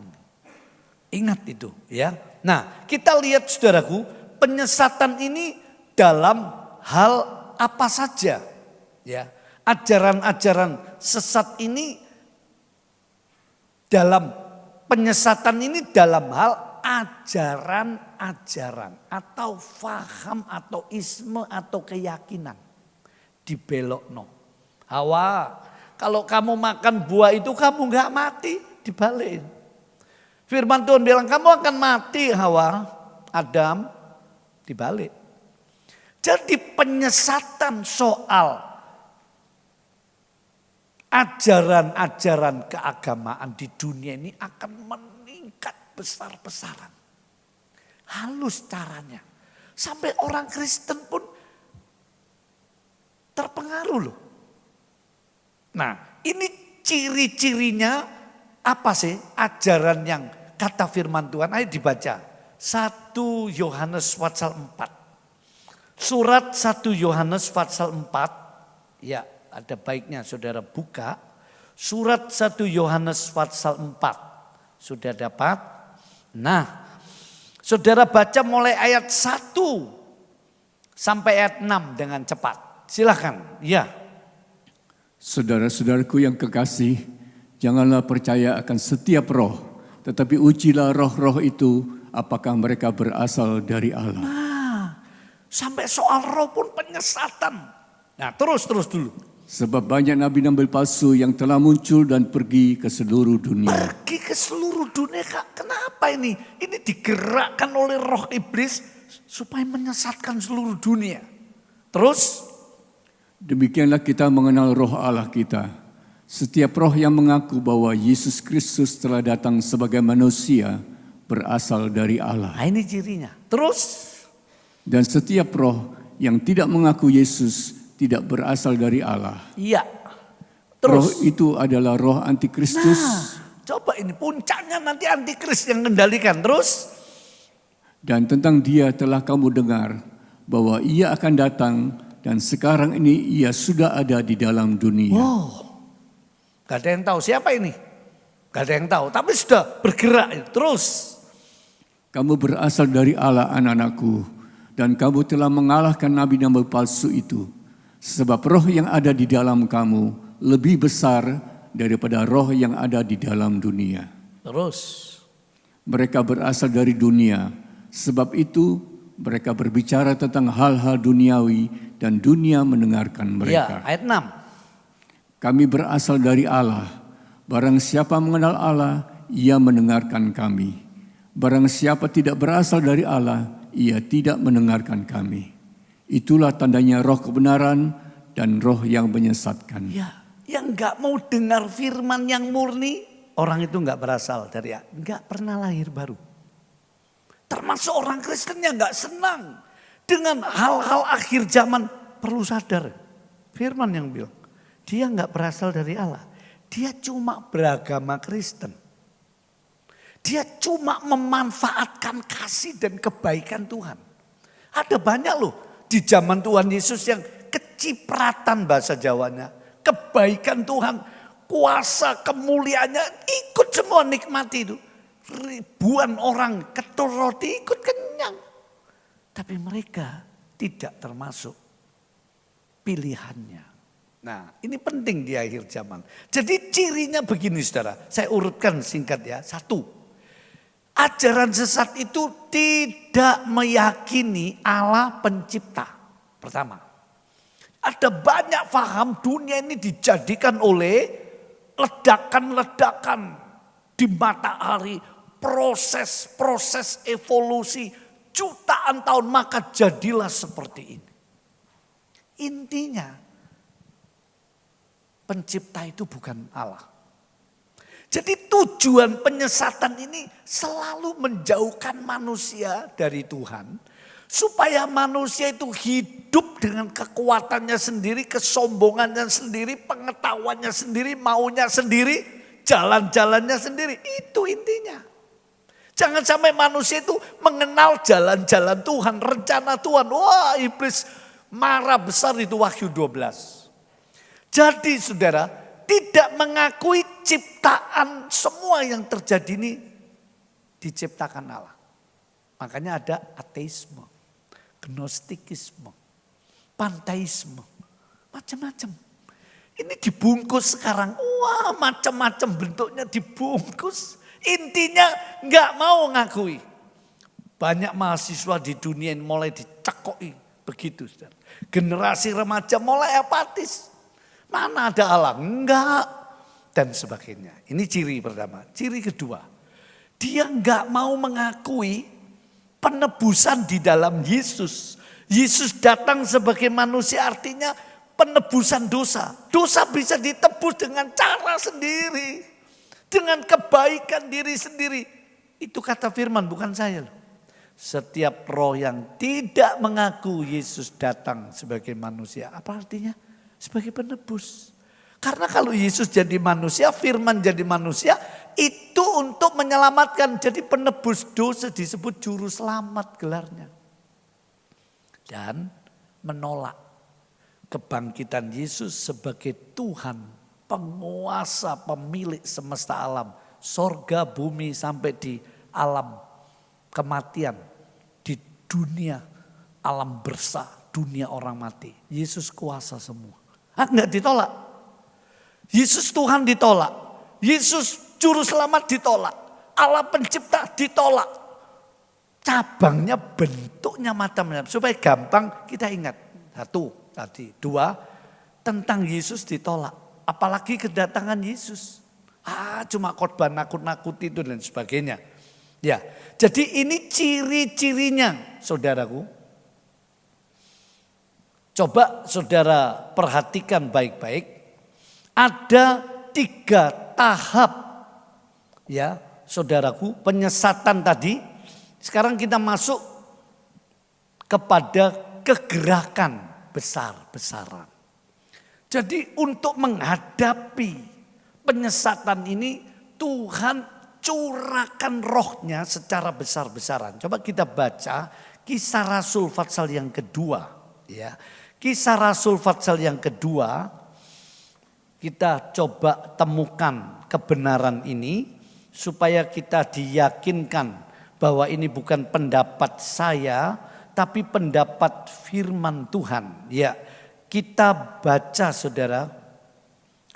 Ingat itu ya. Nah kita lihat saudaraku, penyesatan ini dalam hal apa saja. Ya, ajaran-ajaran sesat ini penyesatan ini dalam hal ajaran-ajaran atau faham atau isme atau keyakinan. Dibelokno. Hawa, kalau kamu makan buah itu kamu gak mati, dibalikin. Firman Tuhan bilang kamu akan mati Hawa, Adam, dibalik. Jadi penyesatan soal ajaran-ajaran keagamaan di dunia ini akan meningkat besar-besaran. Halus caranya. Sampai orang Kristen pun terpengaruh loh. Nah ini ciri-cirinya apa sih ajaran yang kata firman Tuhan? Ayo dibaca. 1 Yohanes pasal 4. Surat 1 Yohanes pasal 4. Ya. Ada baiknya saudara buka surat 1 Yohanes pasal 4. Sudah dapat? Nah, saudara baca mulai ayat 1 sampai ayat 6 dengan cepat. Silakan. Ya. Saudara-saudaraku yang kekasih, janganlah percaya akan setiap roh, tetapi ujilah roh-roh itu apakah mereka berasal dari Allah. Nah, sampai soal roh pun penyesatan. Nah, terus dulu. Sebab banyak nabi-nabi palsu yang telah muncul dan pergi ke seluruh dunia. Pergi ke seluruh dunia, Kak. Kenapa ini? Ini digerakkan oleh roh iblis supaya menyesatkan seluruh dunia. Terus? Demikianlah kita mengenal roh Allah kita. Setiap roh yang mengaku bahwa Yesus Kristus telah datang sebagai manusia berasal dari Allah. Nah ini cirinya. Terus? Dan setiap roh yang tidak mengaku Yesus tidak berasal dari Allah. Iya. Roh Terus? itu adalah roh antikristus. Nah, coba ini puncaknya nanti antikris yang mengendalikan. Terus? Dan tentang dia telah kamu dengar bahwa ia akan datang dan sekarang ini ia sudah ada di dalam dunia. Gak ada yang tahu siapa ini. Gak ada yang tahu, tapi sudah bergerak terus. Kamu berasal dari Allah, anak-anakku, dan kamu telah mengalahkan nabi-nabi palsu itu. Sebab roh yang ada di dalam kamu lebih besar daripada roh yang ada di dalam dunia. Terus. Mereka berasal dari dunia, sebab itu mereka berbicara tentang hal-hal duniawi dan dunia mendengarkan mereka. Ya, ayat 6. Kami berasal dari Allah. Barang siapa mengenal Allah, ia mendengarkan kami. Barang siapa tidak berasal dari Allah, ia tidak mendengarkan kami. Itulah tandanya roh kebenaran dan roh yang menyesatkan. Ya, yang gak mau dengar firman yang murni, orang itu gak berasal dari Allah. Gak pernah lahir baru. Termasuk orang Kristen yang gak senang dengan hal-hal akhir zaman. Perlu sadar, firman yang bilang, dia gak berasal dari Allah. Dia cuma beragama Kristen. Dia cuma memanfaatkan kasih dan kebaikan Tuhan. Ada banyak loh di zaman Tuhan Yesus yang kecipratan bahasa Jawanya. Kebaikan Tuhan, kuasa kemuliaannya ikut semua nikmati itu. Ribuan orang ketul roti ikut kenyang. Tapi mereka tidak termasuk pilihannya. Nah, ini penting di akhir zaman. Jadi cirinya begini saudara, saya urutkan singkat ya. 1, ajaran sesat itu tidak meyakini Allah pencipta. Pertama, ada banyak paham dunia ini dijadikan oleh ledakan-ledakan di matahari, proses-proses evolusi jutaan tahun, maka jadilah seperti ini. Intinya, pencipta itu bukan Allah. Jadi tujuan penyesatan ini selalu menjauhkan manusia dari Tuhan. Supaya manusia itu hidup dengan kekuatannya sendiri, kesombongannya sendiri, pengetahuannya sendiri, maunya sendiri, jalan-jalannya sendiri. Itu intinya. Jangan sampai manusia itu mengenal jalan-jalan Tuhan, rencana Tuhan. Wah, iblis marah besar itu Wahyu 12. Jadi saudara, tidak mengakui ciptaan semua yang terjadi ini diciptakan Allah. Makanya ada ateisme, gnostikisme, panteisme, macam-macam. Ini dibungkus sekarang, wah macam-macam bentuknya dibungkus. Intinya nggak mau ngakui. Banyak mahasiswa di dunia ini mulai dicekoi begitu. Saudara. Generasi remaja mulai apatis. Mana ada Allah? Enggak. Dan sebagainya. Ini ciri pertama. Ciri kedua. Dia enggak mau mengakui penebusan di dalam Yesus. Yesus datang sebagai manusia artinya penebusan dosa. Dosa bisa ditebus dengan cara sendiri. Dengan kebaikan diri sendiri. Itu kata firman bukan saya loh. Setiap roh yang tidak mengaku Yesus datang sebagai manusia. Apa artinya? Sebagai penebus. Karena kalau Yesus jadi manusia, firman jadi manusia, itu untuk menyelamatkan. Jadi penebus dosa disebut juru selamat gelarnya. Dan menolak kebangkitan Yesus sebagai Tuhan, penguasa, pemilik semesta alam. Sorga, bumi sampai di alam kematian. Di dunia alam bersah, dunia orang mati. Yesus kuasa semua. Enggak ditolak. Yesus Tuhan ditolak. Yesus juru selamat ditolak. Allah pencipta ditolak. Cabangnya bentuknya macam-macam. Supaya gampang kita ingat. 1 tadi. 2 tentang Yesus ditolak. Apalagi kedatangan Yesus. Cuma khotbah nakut-nakuti itu dan sebagainya. Ya, jadi ini ciri-cirinya saudaraku. Coba saudara perhatikan baik-baik. Ada 3 tahap ya saudaraku penyesatan tadi. Sekarang kita masuk kepada kegerakan besar-besaran. Jadi untuk menghadapi penyesatan ini Tuhan curahkan rohnya secara besar-besaran. Coba kita baca Kisah Rasul pasal yang kedua, ya. Kisah Rasul pasal yang kedua, kita coba temukan kebenaran ini supaya kita diyakinkan bahwa ini bukan pendapat saya, tapi pendapat firman Tuhan. Ya, kita baca saudara,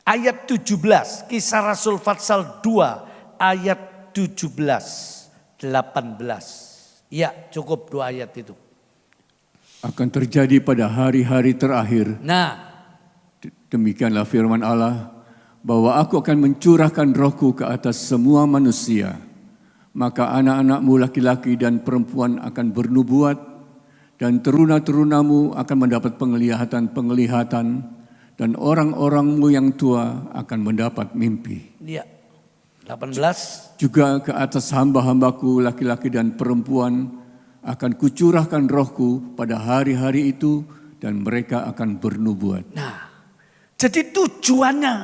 ayat 17, Kisah Rasul pasal 2, ayat 17, 18. Ya, cukup 2 ayat itu. Akan terjadi pada hari-hari terakhir. Nah, Demikianlah firman Allah, bahwa aku akan mencurahkan rohku ke atas semua manusia. Maka anak-anakmu laki-laki dan perempuan akan bernubuat, dan teruna-terunamu akan mendapat penglihatan, dan orang-orangmu yang tua akan mendapat mimpi. ya, 18. Juga ke atas hamba-hambaku laki-laki dan perempuan akan kucurahkan rohku pada hari-hari itu, dan mereka akan bernubuat. Nah, jadi tujuannya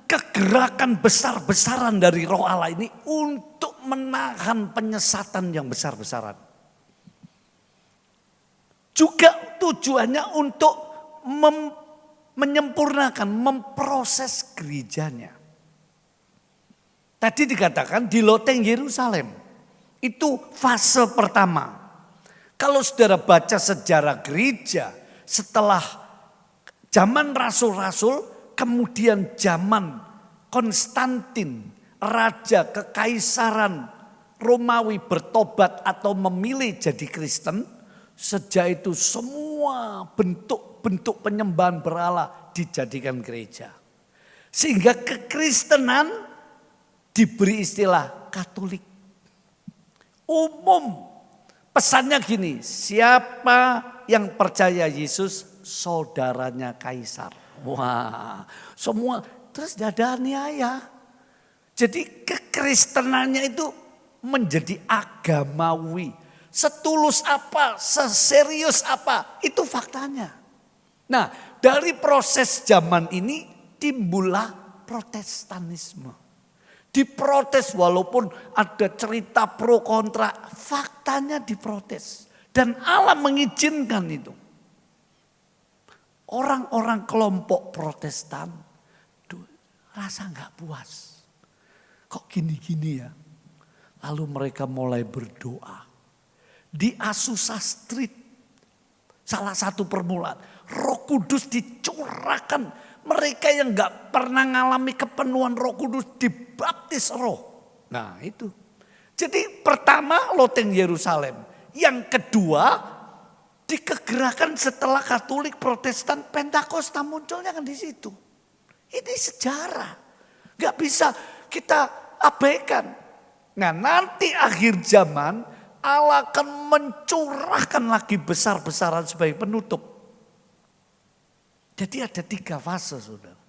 kegerakan besar-besaran dari Roh Allah ini untuk menahan penyesatan yang besar-besaran. Juga tujuannya untuk menyempurnakan, memproses gerejanya. Tadi dikatakan di loteng Yerusalem, itu fase pertama. Kalau saudara baca sejarah gereja setelah zaman rasul-rasul, kemudian zaman Konstantin, raja kekaisaran Romawi bertobat atau memilih jadi Kristen, sejak itu semua bentuk-bentuk penyembahan berhala dijadikan gereja. Sehingga kekristenan diberi istilah Katolik. Umum. Pesannya gini, siapa yang percaya Yesus, saudaranya kaisar. Wah, semua terus tidak ada niaya. Jadi kekristenannya itu menjadi agamawi. Setulus apa, seserius apa, itu faktanya. Nah, dari proses zaman ini timbullah Protestanisme. Diprotes walaupun ada cerita pro kontra, faktanya diprotes. Dan Allah mengizinkan itu. Orang-orang kelompok Protestan rasa nggak puas. Kok gini-gini ya? Lalu mereka mulai berdoa. Di Azusa Street, salah satu permulaan, Roh Kudus dicurahkan. Mereka yang nggak pernah mengalami kepenuhan Roh Kudus dibaptis Roh. Nah itu. Jadi pertama loteng Yerusalem. Yang kedua dikegerakan setelah Katolik, Protestan, Pentakosta munculnya kan di situ. Ini sejarah. Nggak bisa kita abaikan. Nah nanti akhir zaman Allah akan mencurahkan lagi besar-besaran sebagai penutup. Jadi ada 3 fase saudara.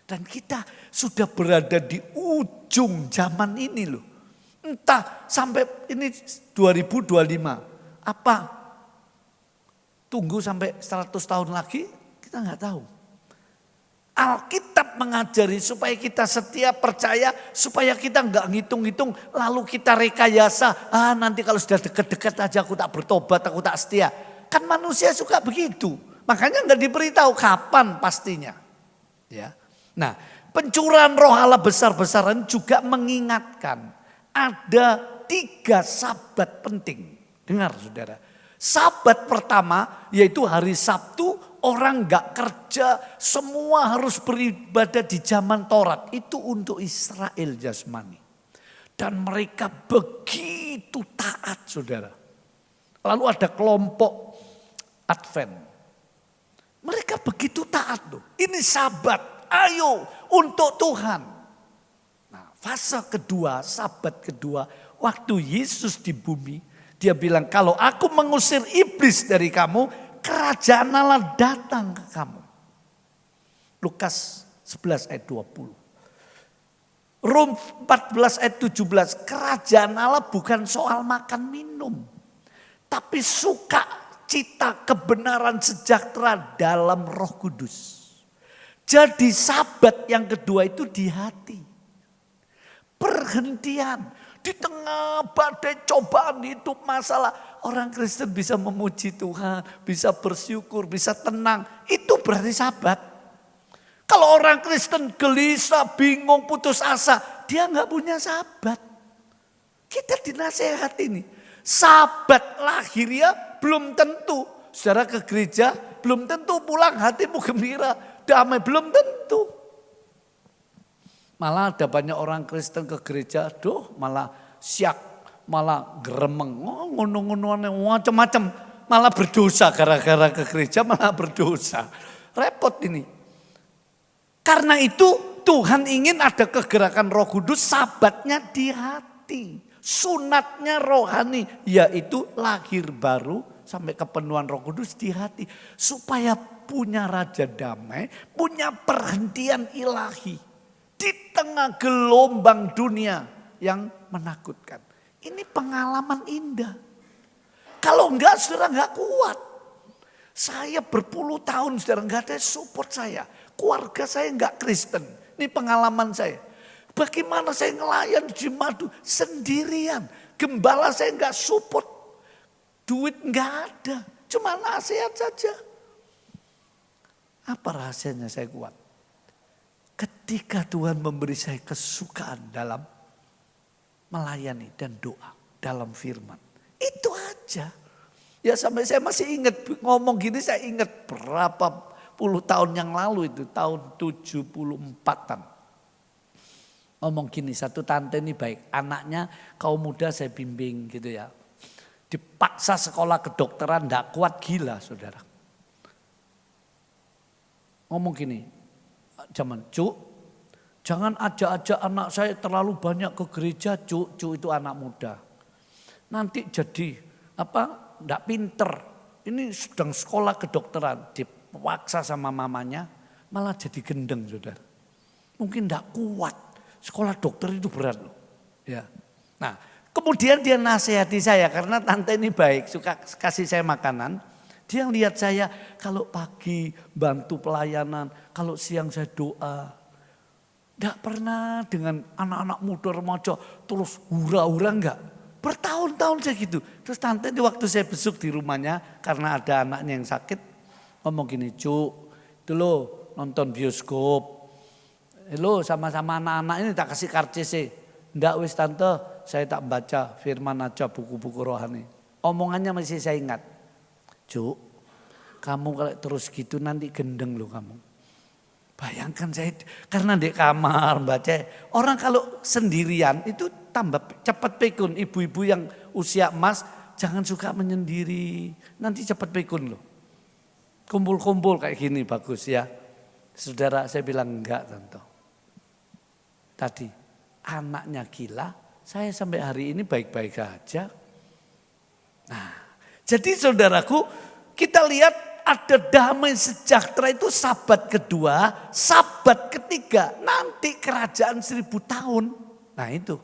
Dan kita sudah berada di ujung zaman ini loh. Entah sampai ini 2025. Apa? Tunggu sampai 100 tahun lagi? Kita nggak tahu. Alkitab mengajari supaya kita setia, percaya, supaya kita nggak ngitung-ngitung lalu kita rekayasa. Nanti kalau sudah dekat-dekat aja aku tak bertobat, aku tak setia. Kan manusia suka begitu. Makanya nggak diberitahu kapan pastinya. Ya. Nah, pencurahan Roh Allah besar-besaran juga mengingatkan ada 3 sabat penting. Dengar saudara. Sabat pertama yaitu hari Sabtu, orang nggak kerja, semua harus beribadah di zaman Taurat. Itu untuk Israel jasmani. Dan mereka begitu taat saudara. Lalu ada kelompok Advent. Mereka begitu taat loh. Ini sabat, ayo untuk Tuhan. Nah fase kedua, sabat kedua, waktu Yesus di bumi, dia bilang kalau aku mengusir iblis dari kamu, kerajaan Allah datang ke kamu. Lukas 11 ayat 20. Rom 14 ayat 17, kerajaan Allah bukan soal makan minum, tapi suka, cita, kebenaran, sejahtera dalam Roh Kudus. Jadi sabat yang kedua itu di hati. Perhentian. Di tengah badai cobaan hidup masalah. orang Kristen bisa memuji Tuhan, bisa bersyukur, bisa tenang. Itu berarti sahabat. Kalau orang Kristen gelisah, bingung, putus asa, dia nggak punya sahabat. Kita dinasehati nih. Sahabat lahiriah belum tentu. Saudara ke gereja belum tentu pulang hatimu gembira, damai, belum tentu. Malah ada banyak orang Kristen ke gereja, malah syak, malah geremeng, ngono-ngonoan macam-macam. Malah berdosa gara-gara ke gereja, malah berdosa. Repot ini. Karena itu Tuhan ingin ada kegerakan Roh Kudus, sahabatnya di hati. Sunatnya rohani, yaitu lahir baru sampai kepenuhan Roh Kudus di hati. Supaya punya raja damai, punya perhentian ilahi. Di tengah gelombang dunia yang menakutkan. Ini pengalaman indah. Kalau enggak, saudara enggak kuat. Saya berpuluh tahun, saudara, enggak ada support saya. Keluarga saya enggak Kristen. Ini pengalaman saya. Bagaimana saya ngelayan di madu sendirian. Gembala saya enggak support. Duit enggak ada. Cuma nasihat saja. Apa rahasianya saya kuat? Ketika Tuhan memberi saya kesukaan dalam melayani dan doa dalam firman. Itu aja. Ya sampai saya masih ingat ngomong gini, saya ingat berapa puluh tahun yang lalu itu. Tahun 74-an. Ngomong gini, satu tante ini baik. Anaknya kaum muda saya bimbing gitu ya. Dipaksa sekolah kedokteran, enggak kuat, gila saudara. Ngomong gini. Zaman Cuk, jangan ajak-ajak anak saya terlalu banyak ke gereja, Cuk itu anak muda. Nanti jadi enggak pinter. Ini sedang sekolah kedokteran, dipaksa sama mamanya, malah jadi gendeng saudara. Mungkin enggak kuat, sekolah dokter itu berat loh. Ya. Nah, kemudian dia nasihati saya karena tante ini baik, suka kasih saya makanan. Dia lihat saya kalau pagi bantu pelayanan, kalau siang saya doa. Tidak pernah dengan anak-anak muda remaja terus hura-hura enggak. Bertahun-tahun saya gitu. Terus tante ini waktu saya besuk di rumahnya karena ada anaknya yang sakit. Ngomong gini, Cuk, itu lo nonton bioskop. Lo sama-sama anak-anak ini tak kasih karcis sih. Enggak wis tante, saya tak baca firman aja buku-buku rohani. Omongannya masih saya ingat. Cuk, kamu kalau terus gitu nanti gendeng loh kamu. Bayangkan saya karena di kamar baca. Orang kalau sendirian itu tambah cepat pikun. Ibu-ibu yang usia emas jangan suka menyendiri. Nanti cepat pikun loh. Kumpul-kumpul kayak gini bagus ya. Saudara saya bilang enggak tante. Tadi anaknya gila, saya sampai hari ini baik-baik aja. Nah, jadi saudaraku, kita lihat ada damai sejahtera itu sabat kedua, sabat ketiga, nanti kerajaan 1000 tahun. Nah itu,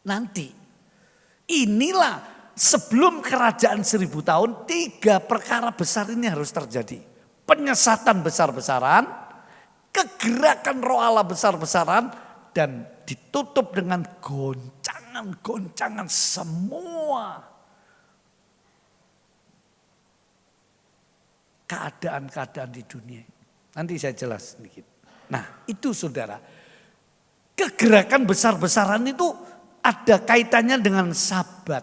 nanti. Inilah sebelum kerajaan 1000 tahun, 3 perkara besar ini harus terjadi. Penyesatan besar-besaran, kegerakan roh Allah besar-besaran, dan ditutup dengan goncangan-goncangan semua keadaan-keadaan di dunia. Nanti saya jelas sedikit. Nah itu saudara. Kegerakan besar-besaran itu ada kaitannya dengan sabat.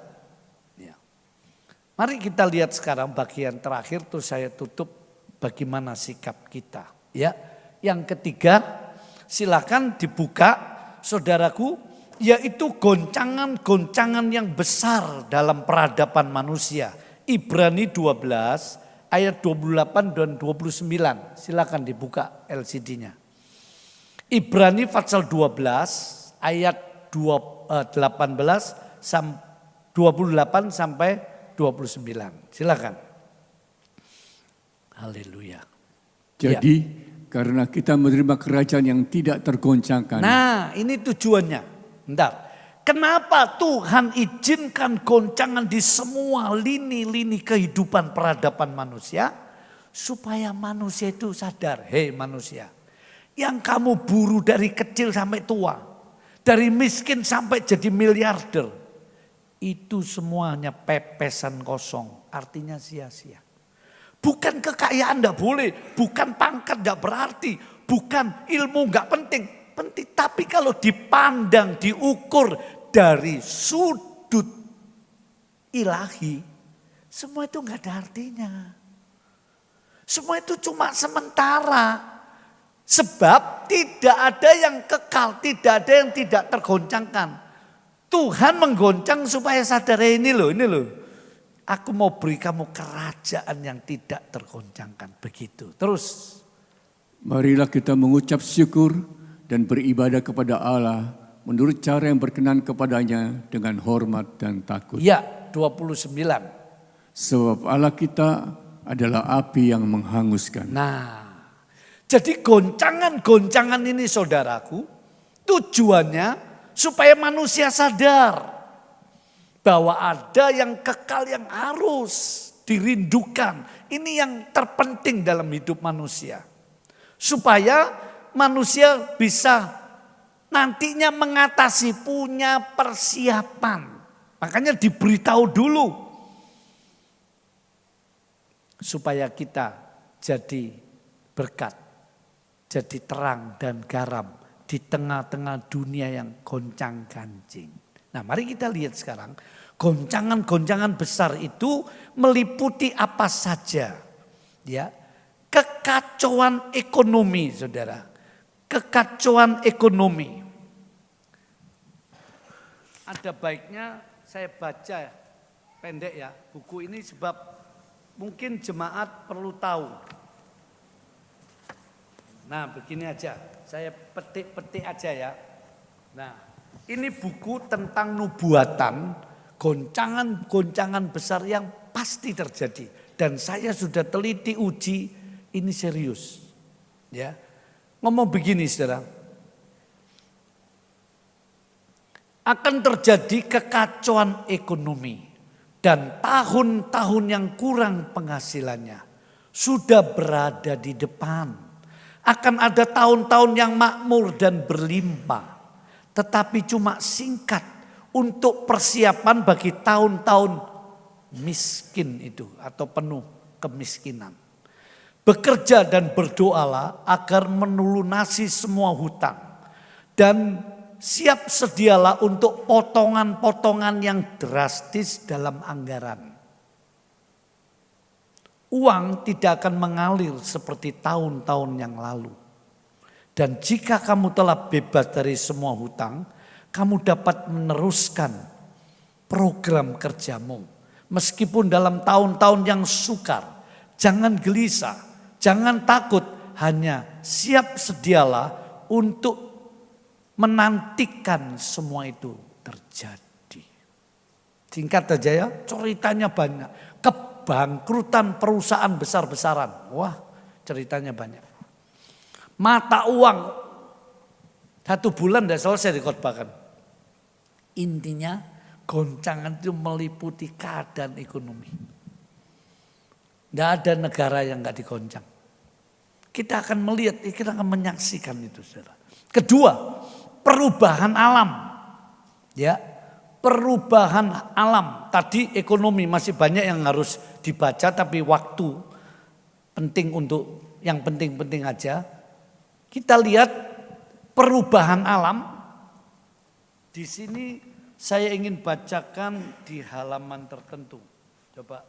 Ya. Mari kita lihat sekarang bagian terakhir terus saya tutup bagaimana sikap kita. Ya. Yang ketiga silakan dibuka saudaraku. Yaitu goncangan-goncangan yang besar dalam peradaban manusia. Ibrani 12 ayat 28 dan 29, silakan dibuka LCD-nya. Ibrani pasal 12 ayat 28 28 sampai 29. Silakan. Haleluya. Jadi karena kita menerima kerajaan yang tidak tergoncangkan. Nah, ini tujuannya. Bentar. Kenapa Tuhan izinkan goncangan di semua lini-lini kehidupan peradaban manusia? Supaya manusia itu sadar, hei manusia. Yang kamu buru dari kecil sampai tua. Dari miskin sampai jadi miliarder. itu semuanya pepesan kosong, artinya sia-sia. Bukan kekayaan enggak boleh, bukan pangkat enggak berarti, bukan ilmu enggak penting. Penting, tapi kalau dipandang, diukur dari sudut ilahi, semua itu enggak ada artinya. Semua itu cuma sementara. Sebab tidak ada yang kekal, tidak ada yang tidak tergoncangkan. Tuhan menggoncang supaya sadar ini loh. Aku mau beri kamu kerajaan yang tidak tergoncangkan. Begitu. Terus. Marilah kita mengucap syukur dan beribadah kepada Allah menurut cara yang berkenan kepadanya dengan hormat dan takut. Ya, 29. Sebab Allah kita adalah api yang menghanguskan. Nah, jadi goncangan-goncangan ini saudaraku, tujuannya supaya manusia sadar bahwa ada yang kekal yang harus dirindukan. Ini yang terpenting dalam hidup manusia. Supaya manusia bisa nantinya mengatasi, punya persiapan. Makanya diberitahu dulu. Supaya kita jadi berkat, jadi terang dan garam di tengah-tengah dunia yang goncang ganjing. Nah, mari kita lihat sekarang goncangan-goncangan besar itu meliputi apa saja. Ya, kekacauan ekonomi, saudara. Kekacauan ekonomi. Ada baiknya saya baca pendek ya buku ini sebab mungkin jemaat perlu tahu. Nah, begini aja, saya petik-petik aja ya. Nah, ini buku tentang nubuatan, goncangan-goncangan besar yang pasti terjadi. Dan saya sudah teliti uji, ini serius. Ya, ngomong begini saudara. Akan terjadi kekacauan ekonomi. Dan tahun-tahun yang kurang penghasilannya sudah berada di depan. Akan ada tahun-tahun yang makmur dan berlimpah. Tetapi cuma singkat untuk persiapan bagi tahun-tahun miskin itu atau penuh kemiskinan. Bekerja dan berdoalah agar melunasi semua hutang. Dan siap sedialah untuk potongan-potongan yang drastis dalam anggaran. Uang tidak akan mengalir seperti tahun-tahun yang lalu. Dan jika kamu telah bebas dari semua hutang, kamu dapat meneruskan program kerjamu. Meskipun dalam tahun-tahun yang sukar, jangan gelisah, jangan takut, hanya siap sedialah untuk menantikan semua itu terjadi. Singkat aja ya, ceritanya banyak. Bangkrutan perusahaan besar-besaran. Wah, ceritanya banyak. Mata uang 1 bulan tidak selesai dikhotbahkan. Intinya goncangan itu meliputi keadaan ekonomi. Tidak ada negara yang nggak digoncang. Kita akan melihat, kita akan menyaksikan itu, saudara. Kedua, perubahan alam. Ya, perubahan alam. Tadi ekonomi masih banyak yang harus dibaca, tapi waktu penting untuk yang penting-penting aja. Kita lihat perubahan alam. Di sini saya ingin bacakan di halaman tertentu. Coba.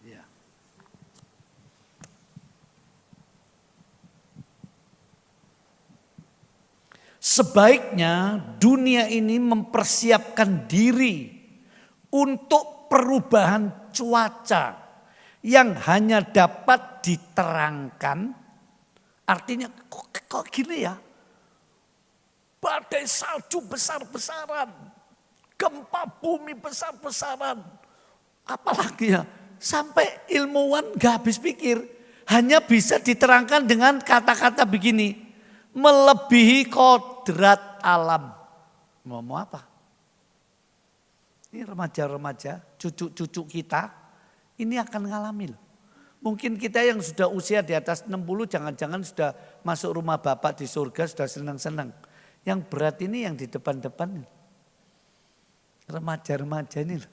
Ya. Sebaiknya dunia ini mempersiapkan diri untuk perubahan cuaca yang hanya dapat diterangkan. Artinya kok gini ya? Badai salju besar-besaran, gempa bumi besar-besaran. Apalagi ya, sampai ilmuwan gak habis pikir. Hanya bisa diterangkan dengan kata-kata begini, melebihi kodrat alam. Mau apa? Ini remaja-remaja, cucu-cucu kita, ini akan ngalamin. Mungkin kita yang sudah usia di atas 60 jangan-jangan sudah masuk rumah Bapak di surga, sudah senang-senang. Yang berat ini yang di depan-depan. Remaja-remaja ini loh.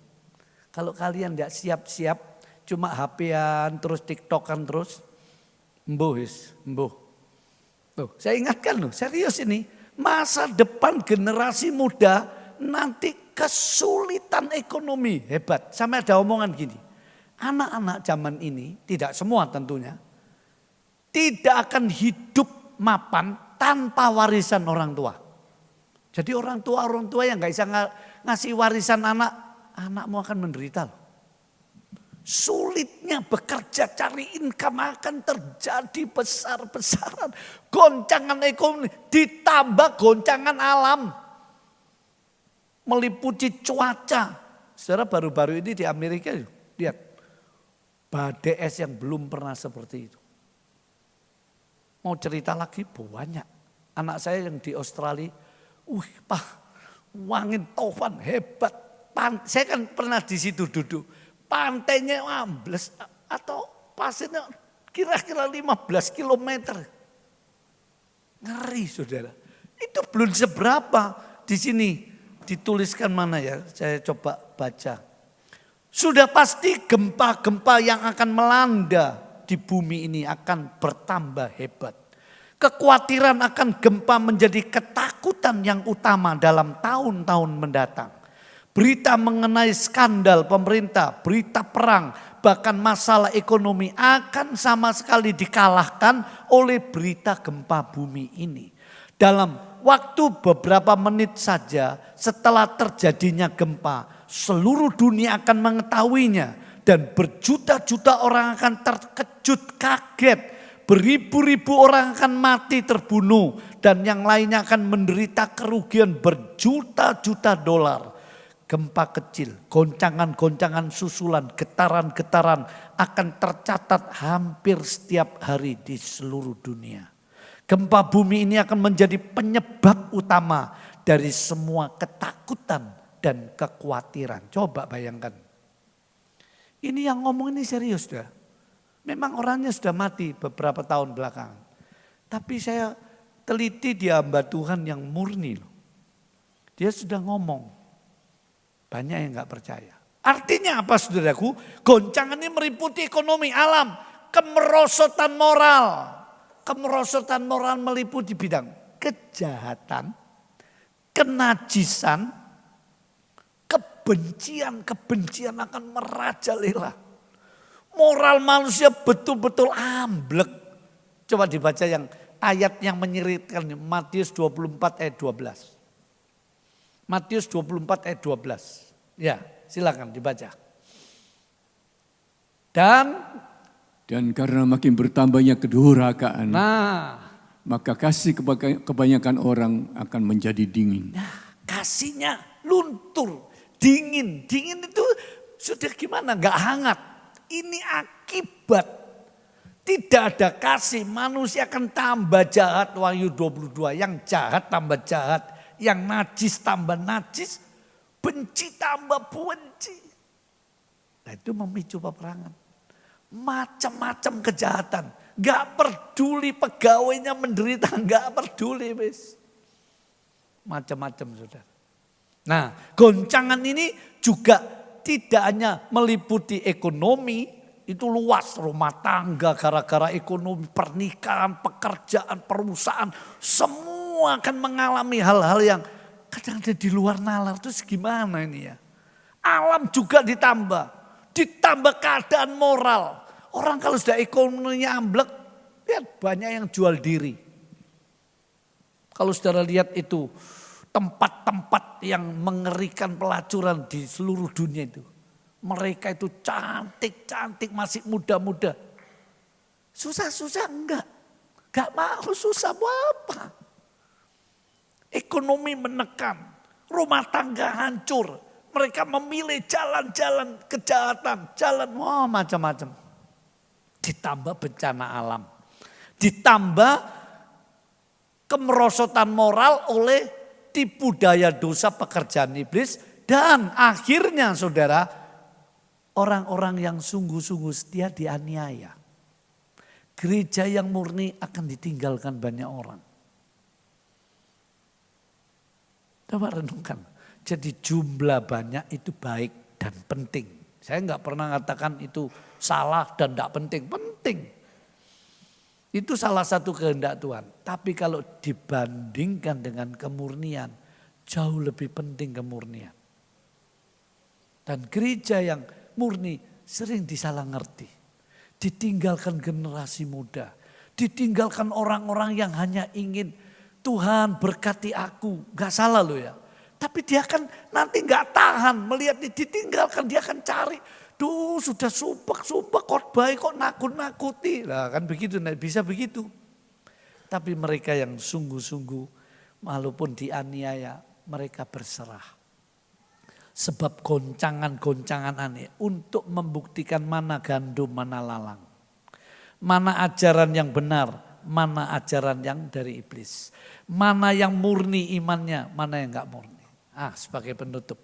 Kalau kalian tidak siap-siap, cuma HP-an terus TikTok-an terus, embuh. Tuh, saya ingatkan loh, serius ini. Masa depan generasi muda nanti kesulitan ekonomi hebat. Sampai ada omongan gini, anak-anak zaman ini, tidak semua tentunya, tidak akan hidup mapan tanpa warisan orang tua. Jadi orang tua yang gak bisa ngasih warisan anakmu akan menderita loh. Sulitnya bekerja cari income akan terjadi besar-besaran. Goncangan ekonomi ditambah goncangan alam. Meliputi cuaca. Saudara baru-baru ini di Amerika, lihat. Badai es yang belum pernah seperti itu. Mau cerita lagi banyak. Anak saya yang di Australia, Pak, angin tofan hebat. Saya kan pernah di situ duduk. Pantainya ambles atau pasirnya kira-kira 15 kilometer. Ngeri saudara. Itu belum seberapa. Di sini dituliskan mana ya, saya coba baca. Sudah pasti gempa-gempa yang akan melanda di bumi ini akan bertambah hebat. Kekhawatiran akan gempa menjadi ketakutan yang utama dalam tahun-tahun mendatang. Berita mengenai skandal pemerintah, berita perang, bahkan masalah ekonomi akan sama sekali dikalahkan oleh berita gempa bumi ini. Dalam waktu beberapa menit saja setelah terjadinya gempa, seluruh dunia akan mengetahuinya dan berjuta-juta orang akan terkejut kaget. Beribu-ribu orang akan mati terbunuh dan yang lainnya akan menderita kerugian berjuta-juta dolar. Gempa kecil, goncangan-goncangan susulan, getaran-getaran akan tercatat hampir setiap hari di seluruh dunia. Gempa bumi ini akan menjadi penyebab utama dari semua ketakutan dan kekhawatiran. Coba bayangkan. Ini yang ngomong ini serius dah. Memang orangnya sudah mati beberapa tahun belakangan. Tapi saya teliti dia hamba Tuhan yang murni loh. Dia sudah ngomong. Banyak yang gak percaya. Artinya apa saudaraku? Goncangan ini meliputi ekonomi alam. Kemerosotan moral. Kemerosotan moral meliputi bidang kejahatan, kenajisan, kebencian akan merajalela. Moral manusia betul-betul amblek. Coba dibaca yang ayat yang menyeritkan. Matius 24 ayat 12. Matius 24 ayat 12. Ya, silakan dibaca. Dan karena makin bertambahnya kedurhakaan, maka kasih kebanyakan orang akan menjadi dingin. Nah, kasihnya luntur, dingin. Dingin itu sudah gimana? Gak hangat. Ini akibat tidak ada kasih. Manusia akan tambah jahat. Wahyu 22. Yang jahat tambah jahat. Yang najis tambah najis. Benci tambah benci. Nah itu memicu peperangan. Macam-macam kejahatan. Gak peduli pegawainya menderita. Gak peduli bis. Macam-macam saudara. Nah goncangan ini juga tidak hanya meliputi ekonomi. Itu luas, rumah tangga gara-gara ekonomi, pernikahan, pekerjaan, perusahaan. Semua akan mengalami hal-hal yang kadang ada di luar nalar. Terus gimana ini ya? Alam juga ditambah keadaan moral. Orang kalau sudah ekonominya amblek, lihat banyak yang jual diri. Kalau saudara lihat itu tempat-tempat yang mengerikan pelacuran di seluruh dunia itu. Mereka itu cantik-cantik, masih muda-muda. Susah-susah enggak. Enggak mau susah apa. Ekonomi menekan, rumah tangga hancur. Mereka memilih jalan-jalan kejahatan, macam-macam. Ditambah bencana alam. Ditambah kemerosotan moral oleh tipu daya dosa pekerjaan iblis. Dan akhirnya saudara, orang-orang yang sungguh-sungguh setia dianiaya. Gereja yang murni akan ditinggalkan banyak orang. Coba renungkan. Jadi jumlah banyak itu baik dan penting. Saya nggak pernah mengatakan itu salah dan tidak penting. Penting. Itu salah satu kehendak Tuhan. Tapi kalau dibandingkan dengan kemurnian, jauh lebih penting kemurnian. Dan gereja yang murni sering disalah ngerti. Ditinggalkan generasi muda. Ditinggalkan orang-orang yang hanya ingin Tuhan berkati aku. Gak salah loh ya. Tapi dia kan nanti gak tahan melihat ditinggalkan. Dia akan cari. Duh sudah sumpah khotbah kok nakut-nakuti. Nah kan begitu, bisa begitu. Tapi mereka yang sungguh-sungguh walaupun dianiaya mereka berserah. Sebab goncangan-goncangan aneh untuk membuktikan mana gandum, mana lalang. Mana ajaran yang benar, mana ajaran yang dari iblis. Mana yang murni imannya, mana yang gak murni. Sebagai penutup.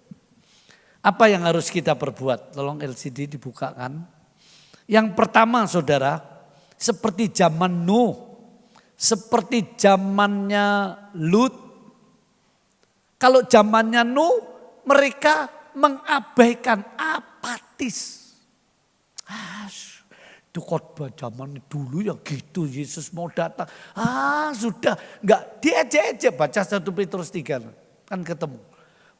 Apa yang harus kita perbuat? Tolong LCD dibukakan. Yang pertama saudara, seperti zaman Nuh, seperti zamannya Lut. Kalau zamannya Nuh, mereka mengabaikan, apatis. Itu khotbah zaman dulu ya gitu, Yesus mau datang. Sudah, enggak diejek-ejek, baca 1 Petrus 3 kan ketemu.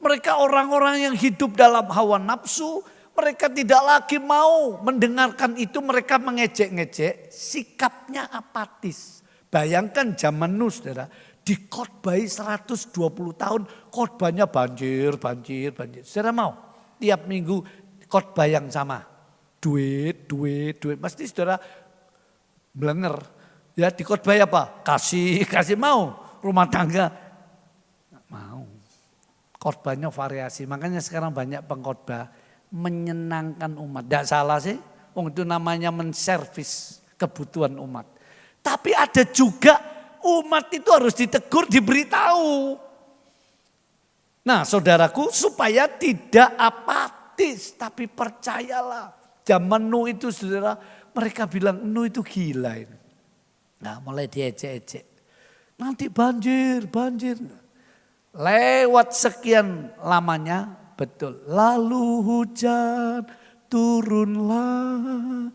Mereka orang-orang yang hidup dalam hawa nafsu, mereka tidak lagi mau mendengarkan itu, mereka mengejek-ngejek, sikapnya apatis. Bayangkan zaman Nuh saudara, dikhotbahi 120 tahun, khotbahnya banjir. Saudara mau tiap minggu khotbah yang sama, duit. Pasti saudara blenger. Ya dikhotbahi apa? Kasih mau. Rumah tangga nggak mau. Khotbahnya variasi. Makanya sekarang banyak pengkhotbah menyenangkan umat. Tidak salah sih. Itu namanya menservis kebutuhan umat. Tapi ada juga umat itu harus ditegur, diberitahu. Nah saudaraku, supaya tidak apatis, tapi percayalah. Zaman Nuh itu saudara, mereka bilang Nuh itu gila ini. Nah mulai diejek-ejek. Nanti banjir. Lewat sekian lamanya, betul. Lalu hujan turunlah,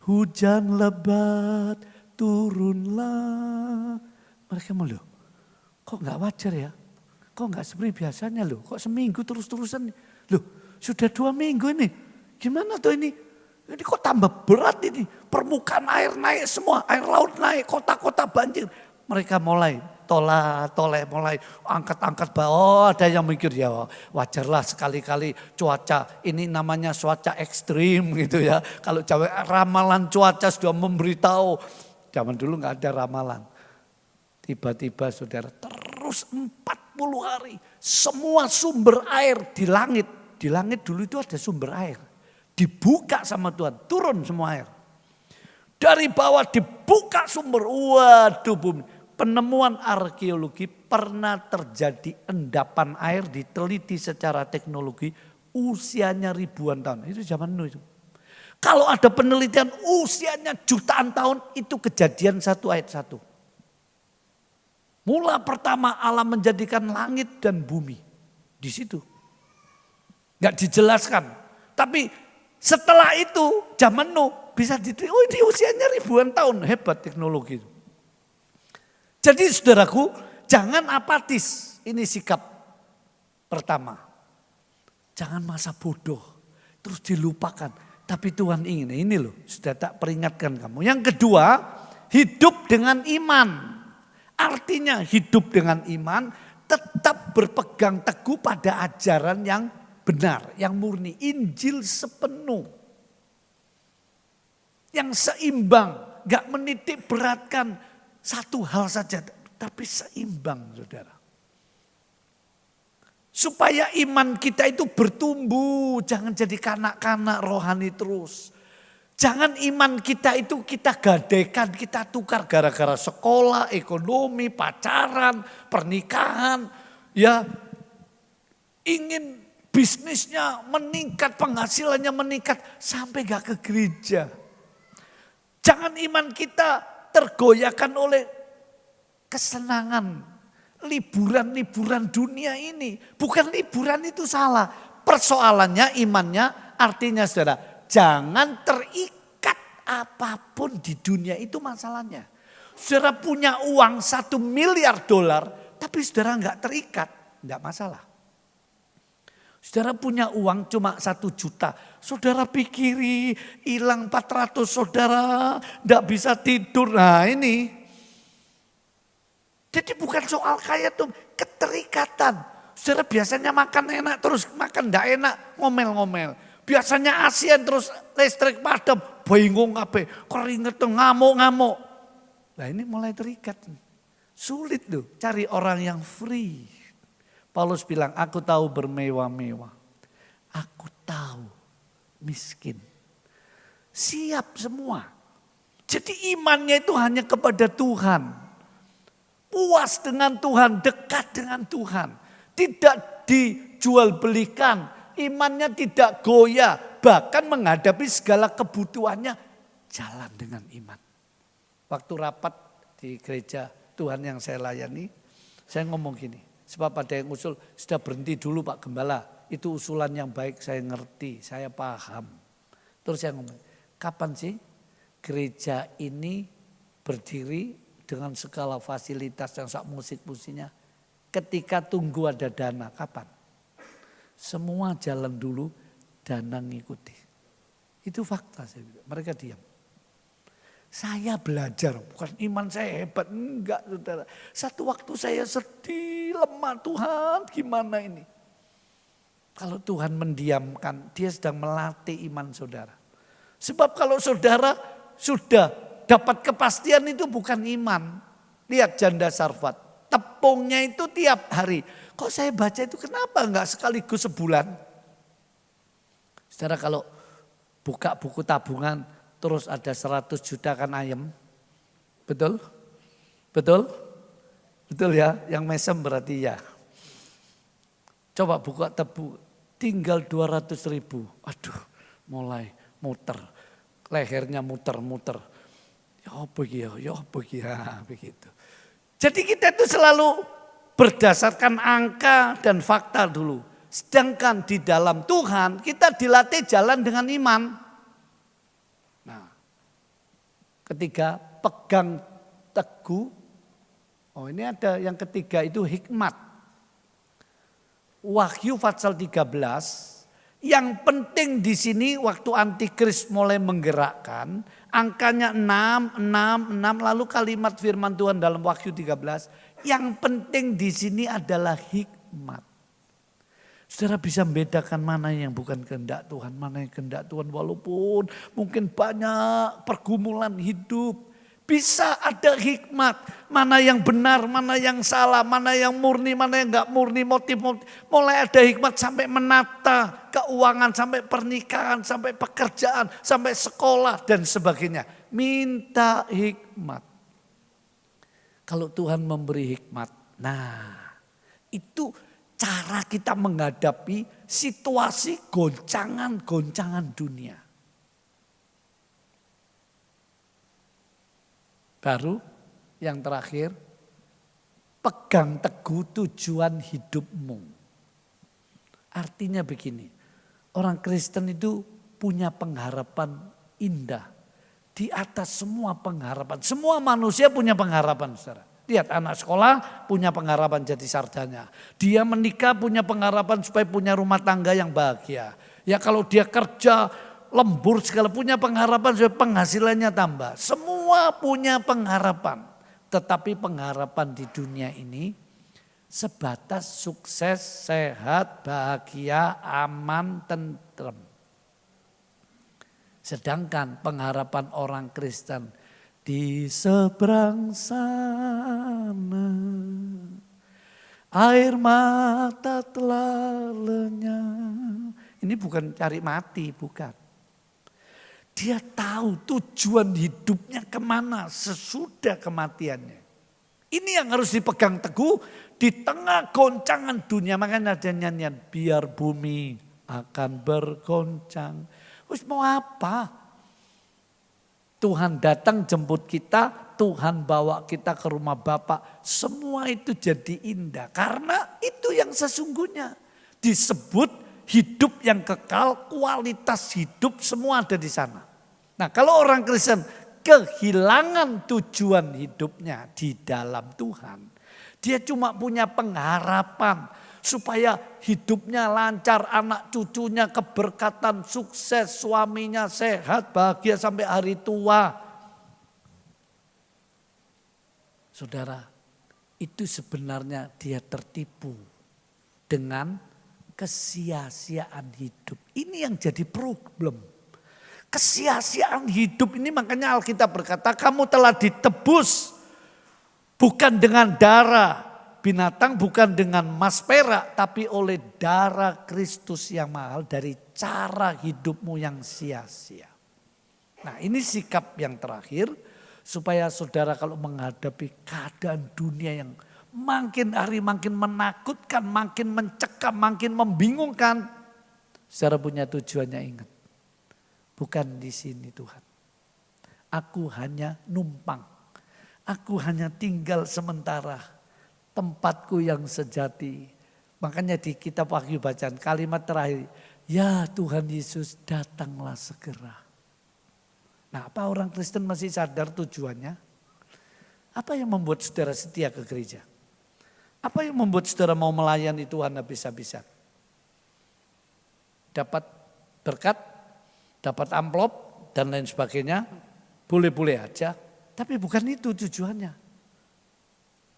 hujan lebat turunlah. Mereka mau loh, kok gak wajar ya? Kok gak seperti biasanya loh? Kok seminggu terus-terusan? Loh sudah 2 minggu ini. Gimana tuh ini? Ini kok tambah berat ini. Permukaan air naik semua. Air laut naik, kota-kota banjir. Mereka mulai toleh mulai angkat-angkat bawah. Ada yang mikir ya wajarlah sekali-kali cuaca. Ini namanya cuaca ekstrim gitu ya. Kalau ramalan cuaca sudah memberitahu. Zaman dulu gak ada ramalan. Tiba-tiba saudara terus 40 hari. Semua sumber air di langit. Di langit dulu itu ada sumber air. Dibuka sama Tuhan, turun semua air. Dari bawah dibuka sumber, waduh bumi. Penemuan arkeologi pernah terjadi endapan air diteliti secara teknologi usianya ribuan tahun. Itu zaman Nuh itu. Kalau ada penelitian usianya jutaan tahun itu kejadian 1 ayat 1. Mula pertama Allah menjadikan langit dan bumi. Di situ. Gak dijelaskan. Tapi setelah itu zaman Nuh bisa diteliti. Oh ini usianya ribuan tahun. Hebat teknologi itu. Jadi saudaraku jangan apatis. Ini sikap pertama. Jangan masa bodoh. Terus dilupakan. Tapi Tuhan ingin. Ini loh sudah tak peringatkan kamu. Yang kedua hidup dengan iman. Artinya hidup dengan iman tetap berpegang teguh pada ajaran yang benar. Yang murni. Injil sepenuh. Yang seimbang. Gak menitik beratkan. Satu hal saja, tapi seimbang saudara. Supaya iman kita itu bertumbuh, jangan jadi kanak-kanak rohani terus. Jangan iman kita itu kita gadaikan, kita tukar gara-gara sekolah, ekonomi, pacaran, pernikahan. Ya, ingin bisnisnya meningkat, penghasilannya meningkat, sampai gak ke gereja. Jangan iman kita tergoyahkan oleh kesenangan, liburan-liburan dunia ini. Bukan liburan itu salah. Persoalannya imannya, artinya saudara, jangan terikat apapun di dunia itu masalahnya. Saudara punya uang 1 miliar dolar, tapi saudara enggak terikat, enggak masalah. Saudara punya uang cuma 1 juta, saudara pikiri hilang 400, saudara enggak bisa tidur. Nah ini, jadi bukan soal kaya tuh, keterikatan. Saudara biasanya makan enak terus makan enggak enak, ngomel-ngomel. Biasanya ASEAN terus listrik padam, bingung apa, keringet ngamuk-ngamuk. Nah ini mulai terikat. Sulit loh cari orang yang free. Paulus bilang, aku tahu bermewah-mewah. Aku tahu miskin. Siap semua. Jadi imannya itu hanya kepada Tuhan. Puas dengan Tuhan, dekat dengan Tuhan. Tidak dijual belikan. Imannya tidak goyah. Bahkan menghadapi segala kebutuhannya. Jalan dengan iman. Waktu rapat di gereja Tuhan yang saya layani, saya ngomong gini, sebab ada yang usul, sudah berhenti dulu Pak Gembala, itu usulan yang baik, saya ngerti, saya paham. Terus saya ngomong, kapan sih gereja ini berdiri dengan segala fasilitas dan sak musik-musiknya? Ketika tunggu ada dana, kapan? Semua jalan dulu, dana ngikuti. Itu fakta, saya bilang. Mereka diam. Saya belajar, bukan iman saya hebat, enggak saudara. Satu waktu saya sedih, lemah, Tuhan gimana ini. Kalau Tuhan mendiamkan, dia sedang melatih iman saudara. Sebab kalau saudara sudah dapat kepastian itu bukan iman. Lihat janda Sarfat, tepungnya itu tiap hari. Kok saya baca itu kenapa enggak sekaligus sebulan? Saudara kalau buka buku tabungan, terus ada 100 juta kan ayam. Betul? Betul? Betul ya? Yang mesem berarti ya. Coba buka tebu, tinggal 200 ribu. Aduh, mulai muter. Lehernya muter-muter. Ya begitu. Jadi kita itu selalu berdasarkan angka dan fakta dulu. Sedangkan di dalam Tuhan kita dilatih jalan dengan iman. Ketiga, pegang teguh. Oh ini ada yang ketiga itu hikmat. Wahyu pasal 13. Yang penting di sini waktu antikris mulai menggerakkan. Angkanya 6, lalu kalimat firman Tuhan dalam Wahyu 13. Yang penting di sini adalah hikmat. Saudara bisa membedakan mana yang bukan kehendak Tuhan, mana yang kehendak Tuhan. Walaupun mungkin banyak pergumulan hidup. Bisa ada hikmat, mana yang benar, mana yang salah, mana yang murni, mana yang enggak murni. Motif. Mulai ada hikmat sampai menata keuangan, sampai pernikahan, sampai pekerjaan, sampai sekolah dan sebagainya. Minta hikmat. Kalau Tuhan memberi hikmat, nah itu cara kita menghadapi situasi goncangan-goncangan dunia. Baru yang terakhir, pegang teguh tujuan hidupmu. Artinya begini, orang Kristen itu punya pengharapan indah. Di atas semua pengharapan, semua manusia punya pengharapan saudara. Lihat anak sekolah punya pengharapan jadi sarjana. Dia menikah punya pengharapan supaya punya rumah tangga yang bahagia. Ya kalau dia kerja lembur segala punya pengharapan supaya penghasilannya tambah. Semua punya pengharapan. Tetapi pengharapan di dunia ini sebatas sukses, sehat, bahagia, aman, tentrem. Sedangkan pengharapan orang Kristen di seberang sana, air mata telah lenyap. Ini bukan cari mati, bukan. Dia tahu tujuan hidupnya kemana sesudah kematiannya. Ini yang harus dipegang teguh di tengah goncangan dunia. Makanya ada nyanyian, biar bumi akan bergoncang. Wis mau apa? Tuhan datang jemput kita, Tuhan bawa kita ke rumah Bapa. Semua itu jadi indah karena itu yang sesungguhnya disebut hidup yang kekal, kualitas hidup semua ada di sana. Nah, kalau orang Kristen kehilangan tujuan hidupnya di dalam Tuhan, dia cuma punya pengharapan supaya hidupnya lancar, anak cucunya keberkatan, sukses, suaminya sehat, bahagia sampai hari tua. Saudara, itu sebenarnya dia tertipu dengan kesia-siaan hidup. Ini yang jadi problem. Kesia-siaan hidup ini makanya Alkitab berkata kamu telah ditebus bukan dengan darah binatang, bukan dengan emas perak, tapi oleh darah Kristus yang mahal dari cara hidupmu yang sia-sia. Nah, ini sikap yang terakhir supaya saudara kalau menghadapi keadaan dunia yang makin hari makin menakutkan, makin mencekam, makin membingungkan, saudara punya tujuannya ingat. Bukan di sini Tuhan. Aku hanya numpang. Aku hanya tinggal sementara. Tempatku yang sejati. Makanya di kitab Wahyu bacaan kalimat terakhir. Ya Tuhan Yesus datanglah segera. Nah, apa orang Kristen masih sadar tujuannya? Apa yang membuat saudara setia ke gereja? Apa yang membuat saudara mau melayani Tuhan habis-habisan? Dapat berkat, dapat amplop dan lain sebagainya. Boleh-boleh aja. Tapi bukan itu tujuannya.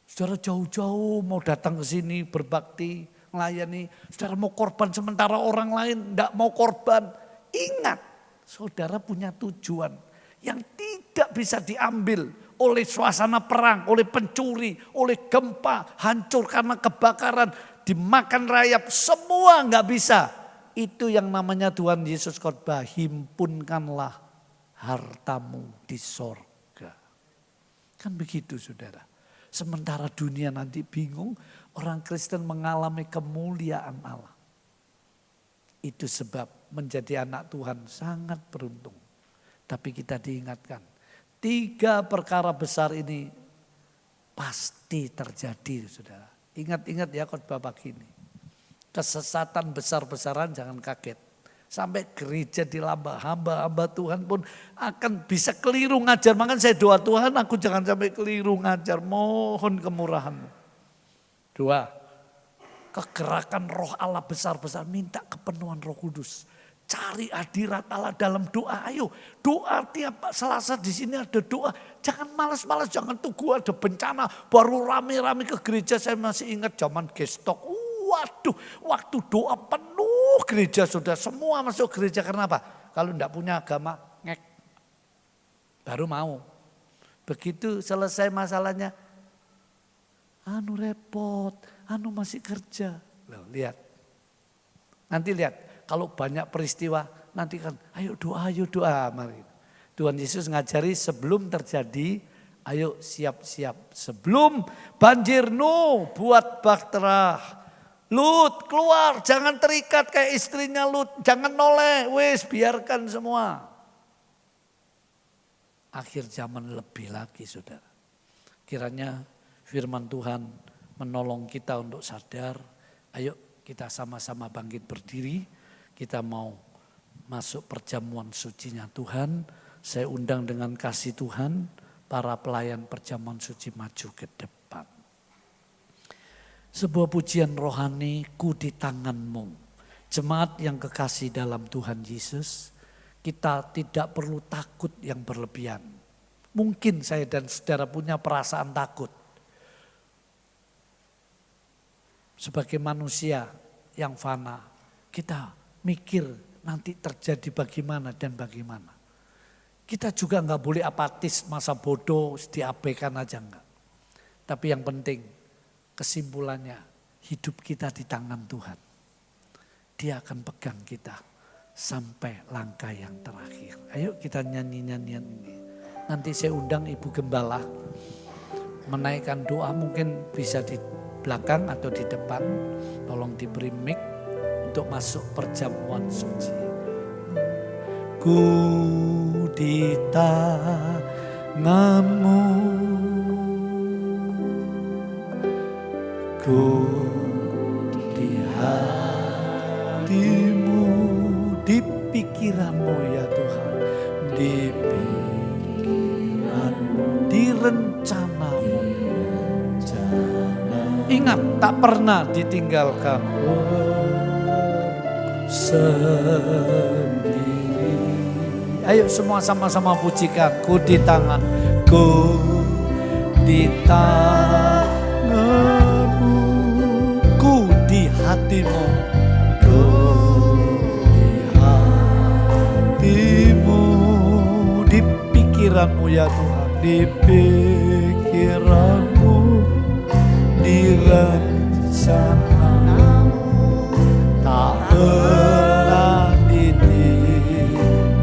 Saudara jauh-jauh mau datang ke sini berbakti, melayani. Saudara mau korban sementara orang lain tidak mau korban. Ingat, saudara punya tujuan yang tidak bisa diambil oleh suasana perang, oleh pencuri, oleh gempa, hancur karena kebakaran, dimakan rayap, semua nggak bisa. Itu yang namanya Tuhan Yesus khotbah, himpunkanlah hartamu di sorga. Kan begitu saudara. Sementara dunia nanti bingung, orang Kristen mengalami kemuliaan Allah. Itu sebab menjadi anak Tuhan sangat beruntung. Tapi kita diingatkan, 3 perkara besar ini pasti terjadi saudara. Ingat-ingat ya khotbah pagi ini. Kesesatan besar-besaran jangan kaget. Sampai gereja dilambah hamba-hamba Tuhan pun akan bisa keliru ngajar. Makanya saya doa Tuhan aku jangan sampai keliru ngajar. Mohon kemurahan-Mu. 2. Kegerakan roh Allah besar-besar. Minta kepenuhan Roh Kudus. Cari hadirat Allah dalam doa. Ayo doa tiap Selasa di sini ada doa. Jangan malas-malas, jangan tunggu ada bencana. Baru rame-rame ke gereja. Saya masih ingat zaman gestok. Waduh, waktu doa penuh gereja sudah semua masuk gereja karena apa? Kalau enggak punya agama, ngek. Baru mau. Begitu selesai masalahnya, anu repot, anu masih kerja. Loh, lihat. Nanti lihat, kalau banyak peristiwa, nanti kan ayo doa, mari. Tuhan Yesus ngajari sebelum terjadi, ayo siap-siap. Sebelum banjir Nuh buat bahtera. Lut keluar, jangan terikat kayak istrinya Lut, jangan noleh, wes biarkan semua. Akhir zaman lebih lagi saudara. Kiranya firman Tuhan menolong kita untuk sadar, ayo kita sama-sama bangkit berdiri, kita mau masuk perjamuan sucinya Tuhan. Saya undang dengan kasih Tuhan, para pelayan perjamuan suci maju ke depan. Sebuah pujian rohani, ku di tanganmu. Jemaat yang kekasih dalam Tuhan Yesus, kita tidak perlu takut yang berlebihan. Mungkin saya dan saudara punya perasaan takut. Sebagai manusia yang fana, kita mikir nanti terjadi bagaimana dan bagaimana. Kita juga nggak boleh apatis, masa bodoh diabaikan aja enggak. Tapi yang penting, kesimpulannya, hidup kita di tangan Tuhan. Dia akan pegang kita sampai langkah yang terakhir. Ayo kita nyanyi-nyanyian ini. Nanti saya undang Ibu Gembala menaikkan doa, mungkin bisa di belakang atau di depan. Tolong diberi mic untuk masuk perjamuan suci. Ku di tangan-Mu, ku di hati-Mu, di pikiran-Mu ya Tuhan, di pikiran-Mu, di rencana-Mu. Ingat, tak pernah ditinggalkan sendiri. Ayo semua sama-sama pujikan. Ku di tangan-Ku, di tangan-Mu, ku di hati-Mu, ku di hati-Mu, di pikiran-Mu ya Tuhan, di pikiran-Mu, di rencana-Mu, tak pernah ditinggalkan.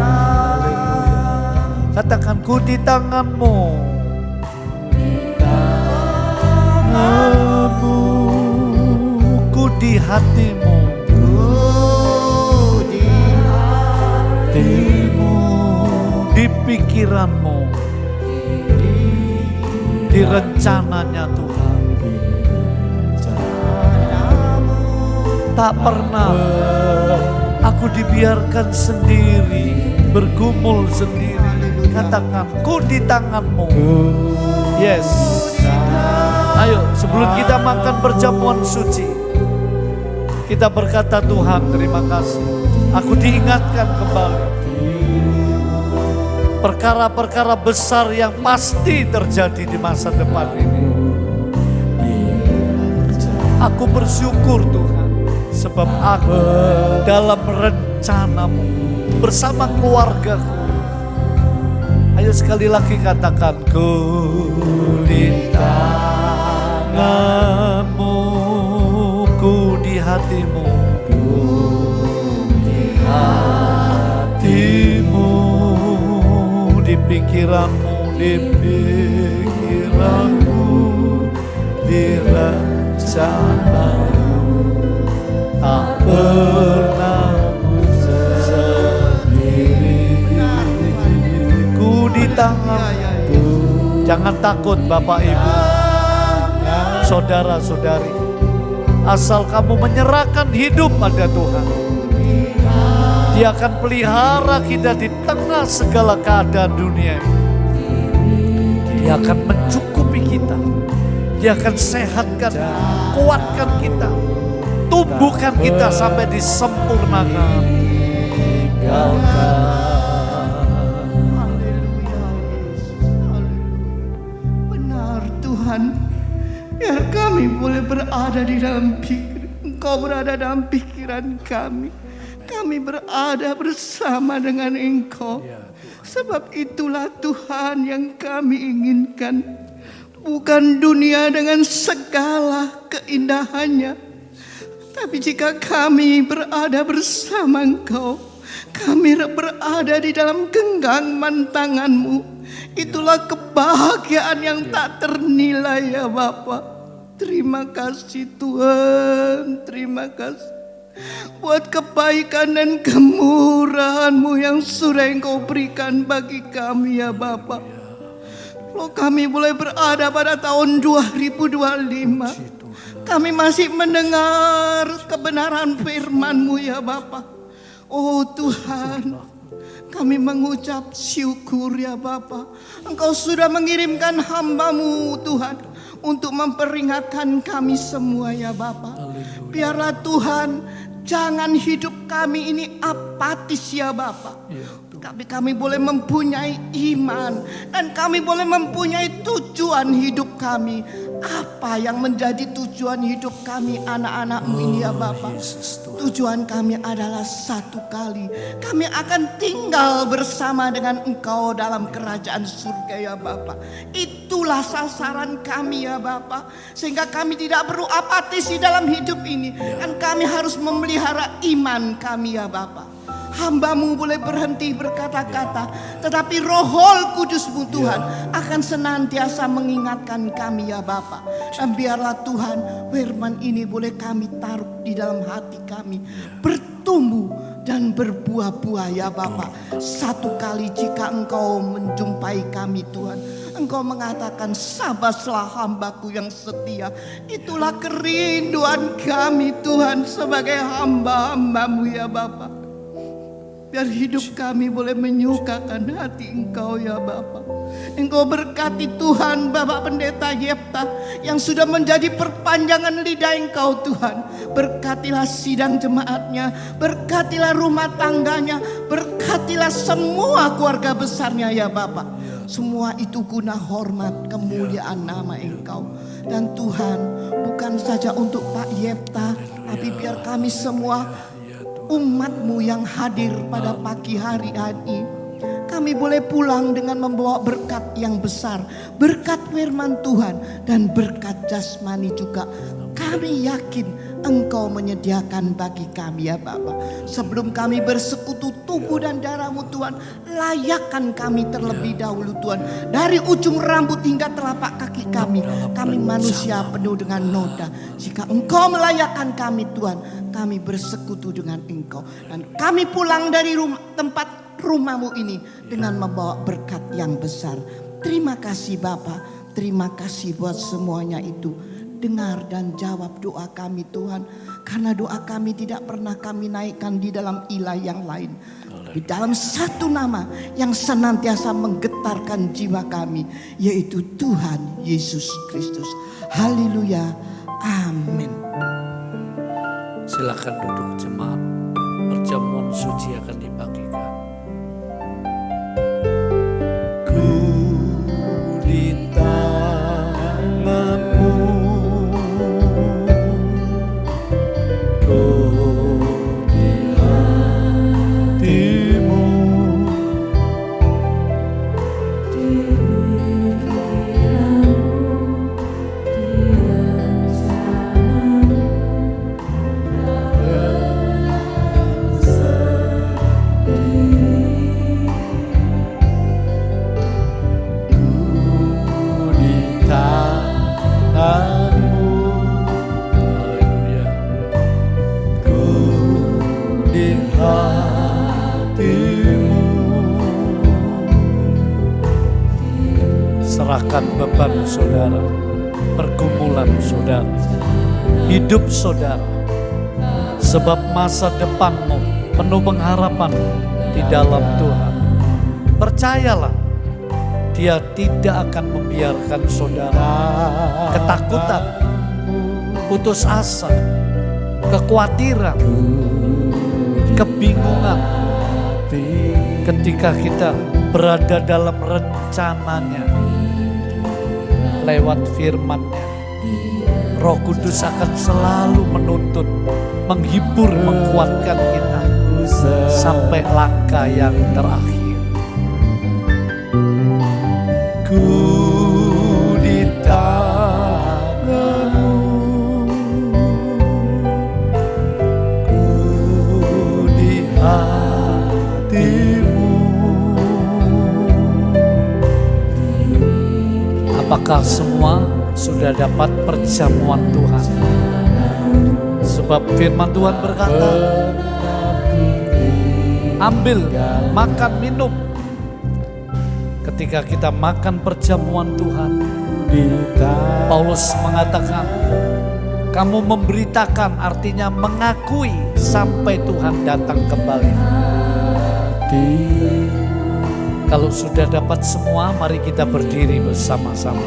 Haleluya. Katakan, ku di tangan-Mu, di tangan-Mu, ku di hati-Mu, ku di hati-Mu, di pikiran-Mu, di rencananya Tuhan. Tak pernah aku dibiarkan sendiri, bergumul sendiri. Katakan, ku di tangan-Mu. Yes. Ayo sebelum kita makan perjamuan suci, kita berkata, Tuhan terima kasih. Aku diingatkan kembali perkara-perkara besar yang pasti terjadi di masa depan ini. Aku bersyukur Tuhan, sebab aku dalam rencana-Mu bersama keluargaku. Ayo sekali lagi katakan, ku di tangan-Mu, ku di hati-Mu, ku di hati-Mu, di pikiran-Mu, di pikiran-Mu, di rencana-Mu, tak pernah sendiri. Ku di tangan-Mu. Jangan takut Bapak Ibu, saudara-saudari, asal kamu menyerahkan hidup pada Tuhan, Dia akan pelihara kita di tengah segala keadaan dunia. Dia akan mencukupi kita, Dia akan sehatkan, kuatkan kita, tumbuhkan kita sampai disempurnakan. Benar Tuhan, biar kami boleh berada di dalam pikiran, Engkau berada dalam pikiran kami. Kami berada bersama dengan Engkau. Sebab itulah Tuhan yang kami inginkan. Bukan dunia dengan segala keindahannya, tapi jika kami berada bersama Engkau, kami berada di dalam genggaman tangan-Mu. Itulah kebahagiaan yang tak ternilai ya Bapa. Terima kasih Tuhan, terima kasih buat kebaikan dan kemurahan-Mu yang sudah Engkau berikan bagi kami ya Bapa. Kalau kami boleh berada pada tahun 2025, kami masih mendengar kebenaran firman-Mu ya Bapa. Oh Tuhan, kami mengucap syukur ya Bapa. Engkau sudah mengirimkan hamba-Mu Tuhan untuk memperingatkan kami semua ya Bapa. Biarlah Tuhan, jangan hidup kami ini apatis ya Bapa. Tapi kami boleh mempunyai iman dan kami boleh mempunyai tujuan hidup kami. Apa yang menjadi tujuan hidup kami anak-anak-Mu ini ya Bapa? Tujuan kami adalah satu kali, kami akan tinggal bersama dengan Engkau dalam kerajaan surga ya Bapa. Itulah sasaran kami ya Bapa. Sehingga kami tidak perlu apatis di dalam hidup ini. Dan kami harus memelihara iman kami ya Bapa. Hamba-Mu boleh berhenti berkata-kata, tetapi Roh Kudus-Mu Tuhan akan senantiasa mengingatkan kami ya Bapa. Dan biarlah Tuhan, firman ini boleh kami taruh di dalam hati kami, bertumbuh bertumbuh dan berbuah-buah ya Bapa. Satu kali jika Engkau menjumpai kami Tuhan, Engkau mengatakan, sabaslah hambaku yang setia. Itulah kerinduan kami Tuhan sebagai hamba-hambamu ya Bapa. Biar hidup kami boleh menyukakan hati Engkau ya Bapa. Engkau berkati Tuhan Bapak Pendeta Yefta yang sudah menjadi perpanjangan lidah Engkau Tuhan. Berkatilah sidang jemaatnya, berkatilah rumah tangganya, berkatilah semua keluarga besarnya ya Bapak. Semua itu guna hormat kemuliaan nama Engkau. Dan Tuhan, bukan saja untuk Pak Yefta, tapi biar kami semua umat-Mu yang hadir pada pagi hari ini, kami boleh pulang dengan membawa berkat yang besar, berkat firman Tuhan dan berkat jasmani juga. Kami yakin Engkau menyediakan bagi kami ya Bapa. Sebelum kami bersekutu tubuh dan darah-Mu Tuhan, layakkan kami terlebih dahulu Tuhan. Dari ujung rambut hingga telapak kaki kami manusia penuh dengan noda. Jika Engkau melayakkan kami Tuhan, kami bersekutu dengan Engkau. Dan kami pulang dari tempat rumah-Mu ini dengan membawa berkat yang besar. Terima kasih Bapa, terima kasih buat semuanya itu. Dengar dan jawab doa kami Tuhan. Karena doa kami tidak pernah kami naikkan di dalam ilah yang lain. Di dalam satu nama yang senantiasa menggetarkan jiwa kami, yaitu Tuhan Yesus Kristus. Haleluya, amin. Silakan duduk jemaat. Perjamuan suci akan dibagikan. Ku di tangan-Mu, ku di hati-Mu, Haleluya. ku di hati-Mu. Serahkan beban saudara, pergumulan saudara, hidup saudara. Sebab masa depanmu penuh pengharapan di dalam Tuhan. Percayalah, Dia tidak akan membiarkan saudara ketakutan, putus asa, kekhawatiran, kebingungan. Ketika kita berada dalam rencananya, lewat firman-Nya, Roh Kudus akan selalu menuntun, menghibur, menguatkan kita sampai langkah yang terakhir. Ku di tangan-Mu, ku di hati-Mu. Apakah semua sudah dapat perjamuan Tuhan? Sebab firman Tuhan berkata, ambil, makan, minum. Ketika kita makan perjamuan Tuhan, Paulus mengatakan, kamu memberitakan, artinya mengakui sampai Tuhan datang kembali. Kalau sudah dapat semua, mari kita berdiri bersama-sama.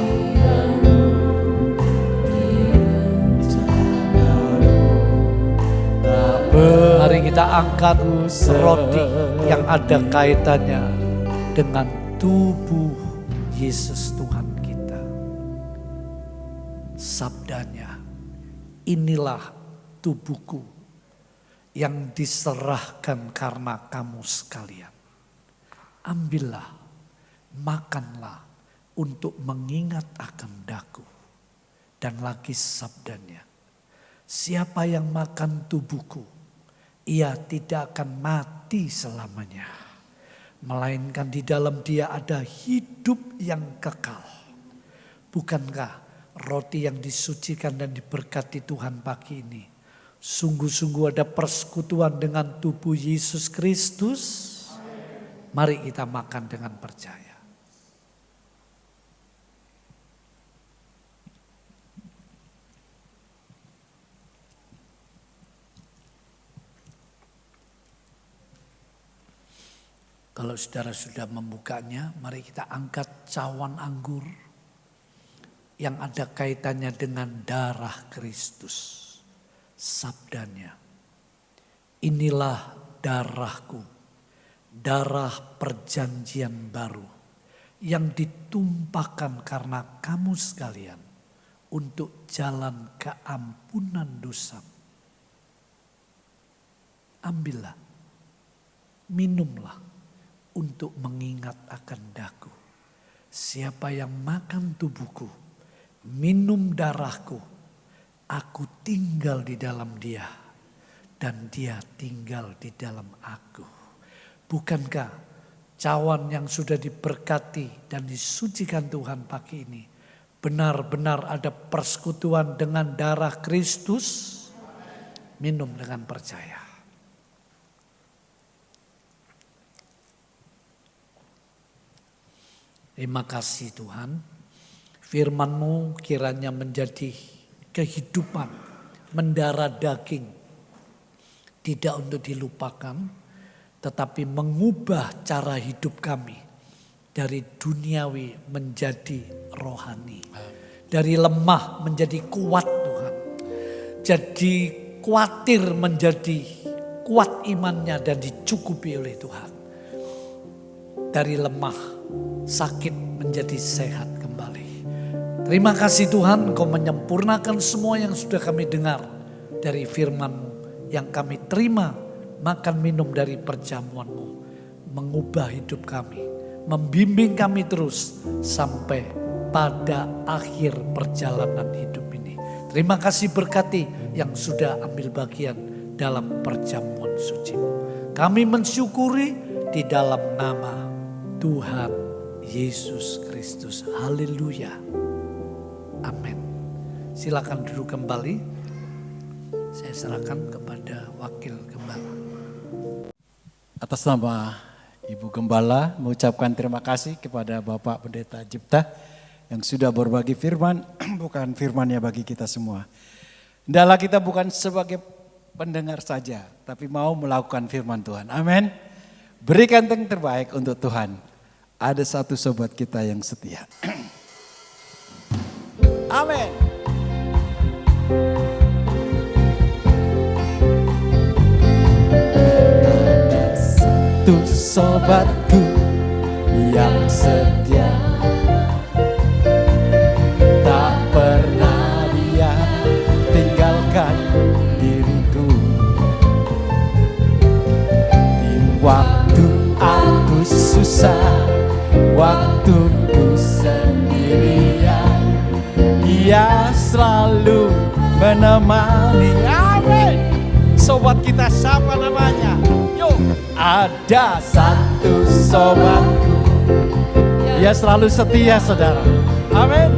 Mari kita angkat roti yang ada kaitannya dengan tubuh Yesus Tuhan kita. Sabdanya, inilah tubuhku yang diserahkan karena kamu sekalian. Ambillah, makanlah untuk mengingat akan daku. Dan lagi sabdanya, siapa yang makan tubuhku, ia tidak akan mati selamanya, melainkan di dalam dia ada hidup yang kekal. Bukankah roti yang disucikan dan diberkati Tuhan pagi ini Sungguh-sungguh ada persekutuan dengan tubuh Yesus Kristus. Mari kita makan dengan percaya. Kalau saudara sudah membukanya, mari kita angkat cawan anggur yang ada kaitannya dengan darah Kristus. Sabdanya, inilah darahku, darah perjanjian baru yang ditumpahkan karena kamu sekalian untuk jalan keampunan dosa. Ambillah, minumlah untuk mengingat akan daku. Siapa yang makan tubuhku, minum darahku, aku tinggal di dalam dia dan dia tinggal di dalam aku. Bukankah cawan yang sudah diberkati dan disucikan Tuhan pagi ini benar-benar ada persekutuan dengan darah Kristus? Minum dengan percaya. Terima kasih Tuhan, firman-Mu kiranya menjadi kehidupan, mendarah daging, tidak untuk dilupakan, tetapi mengubah cara hidup kami dari duniawi menjadi rohani. Dari lemah menjadi kuat Tuhan. Jadi khawatir menjadi kuat imannya dan dicukupi oleh Tuhan. Dari lemah, sakit menjadi sehat kembali. Terima kasih Tuhan, Engkau menyempurnakan semua yang sudah kami dengar dari firman-Mu yang kami terima, makan minum dari perjamuan-Mu, mengubah hidup kami, membimbing kami terus sampai pada akhir perjalanan hidup ini. Terima kasih berkati yang sudah ambil bagian dalam perjamuan suci-Mu. Kami mensyukuri di dalam nama Tuhan Yesus Kristus. Haleluya. Amin. Silakan duduk kembali. Saya serahkan kepada wakil gembala. Atas nama Ibu Gembala mengucapkan terima kasih kepada Bapak Pendeta Jipta yang sudah berbagi firman, bukan firman-Nya bagi kita semua. Hendaklah kita bukan sebagai pendengar saja, tapi mau melakukan firman Tuhan. Amin. Berikan yang terbaik untuk Tuhan. Ada satu sobat kita yang setia. Amin. Ada satu sobatku yang setia, tak pernah dia tinggalkan diriku. Di waktu aku susah, waktuku sendirian, Dia selalu menemani. Amin. Sobat kita siapa namanya? Yuk. Ada satu sobatku, dia selalu setia saudara. Amin.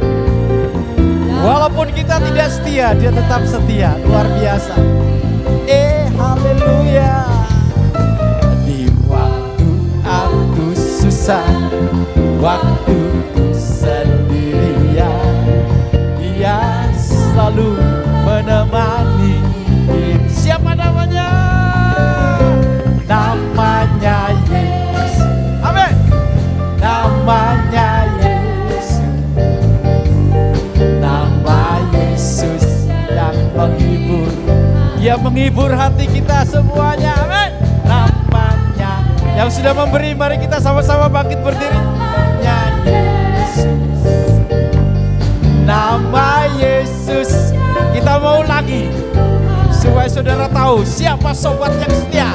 Walaupun kita tidak setia, dia tetap setia. Luar biasa. Haleluya. Di waktu aku susah, waktuku sendirian, Dia selalu menemani. Siapa namanya? Namanya Yesus. Amin. Namanya Yesus. Nama Yesus yang menghibur. Dia menghibur hati kita semuanya. Amin. Namanya yang sudah memberi, mari kita sama-sama bangkit berdiri. Namanya Yesus. Nama Yesus. Kita mau lagi supaya saudara tahu siapa sobat yang setia.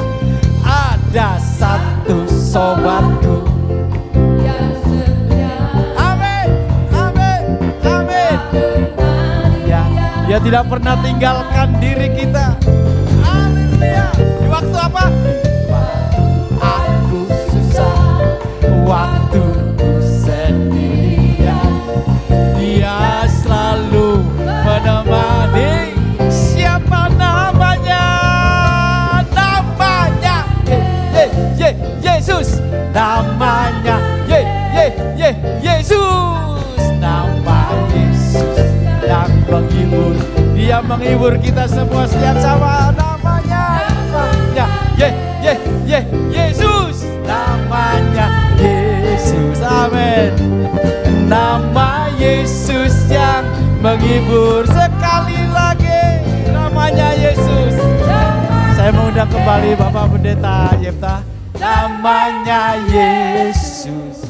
Ada satu sobatku yang setia. Amin, amin, amin. Ya, dia tidak pernah tinggalkan diri kita. Haleluya. Di waktu apa? Waktu aku susah, waktuku sendirian, Dia selalu menemani. Siapa namanya? menghibur kita semua setiap sama namanya. Yesus, namanya Yesus, amin. Nama Yesus yang menghibur, sekali lagi namanya Yesus. Saya mengundang kembali Bapak Pendeta Yefta. Namanya Yesus,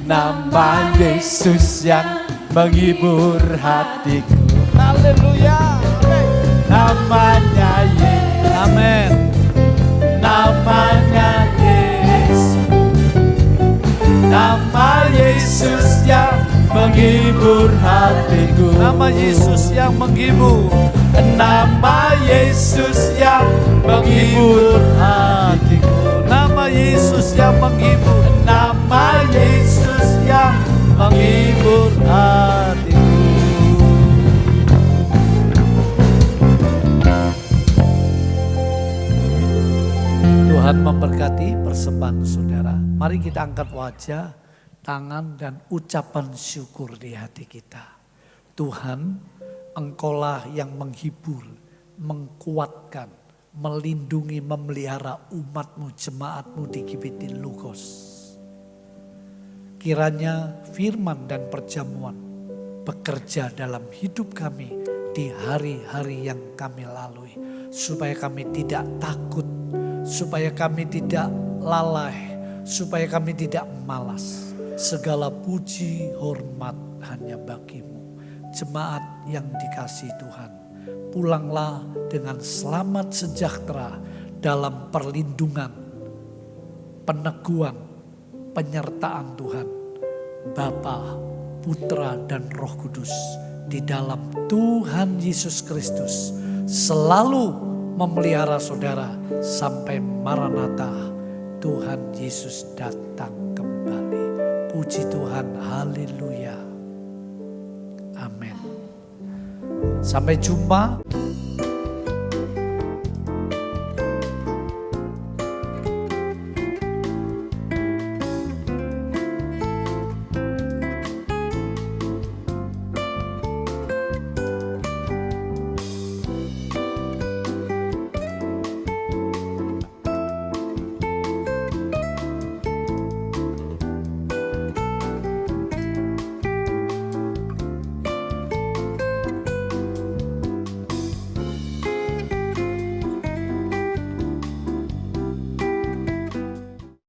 nama Yesus yang menghibur hatiku. Haleluya. Namanya Yesus. Amin. Namanya Yesus. Nama Yesus yang menghibur hatiku. Nama Yesus yang menghibur. Nama Yesus yang menghibur hatiku. Nama Yesus yang menghibur. Nama Yesus yang menghibur hatiku. Tuhan memberkati persembahan saudara. Mari kita angkat wajah, tangan dan ucapan syukur di hati kita. Tuhan, Engkaulah yang menghibur, mengkuatkan, melindungi, memelihara umat-Mu, jemaat-Mu di Kibitin Lugos. Kiranya firman dan perjamuan bekerja dalam hidup kami di hari-hari yang kami lalui. Supaya kami tidak takut, supaya kami tidak lalai, supaya kami tidak malas. Segala puji hormat hanya bagi-Mu. Jemaat yang dikasihi Tuhan, pulanglah dengan selamat sejahtera dalam perlindungan, peneguhan, penyertaan Tuhan, Bapa, Putra dan Roh Kudus di dalam Tuhan Yesus Kristus selalu memelihara saudara sampai Maranatha, Tuhan Yesus datang kembali. Puji Tuhan, haleluya. Amin. Sampai jumpa.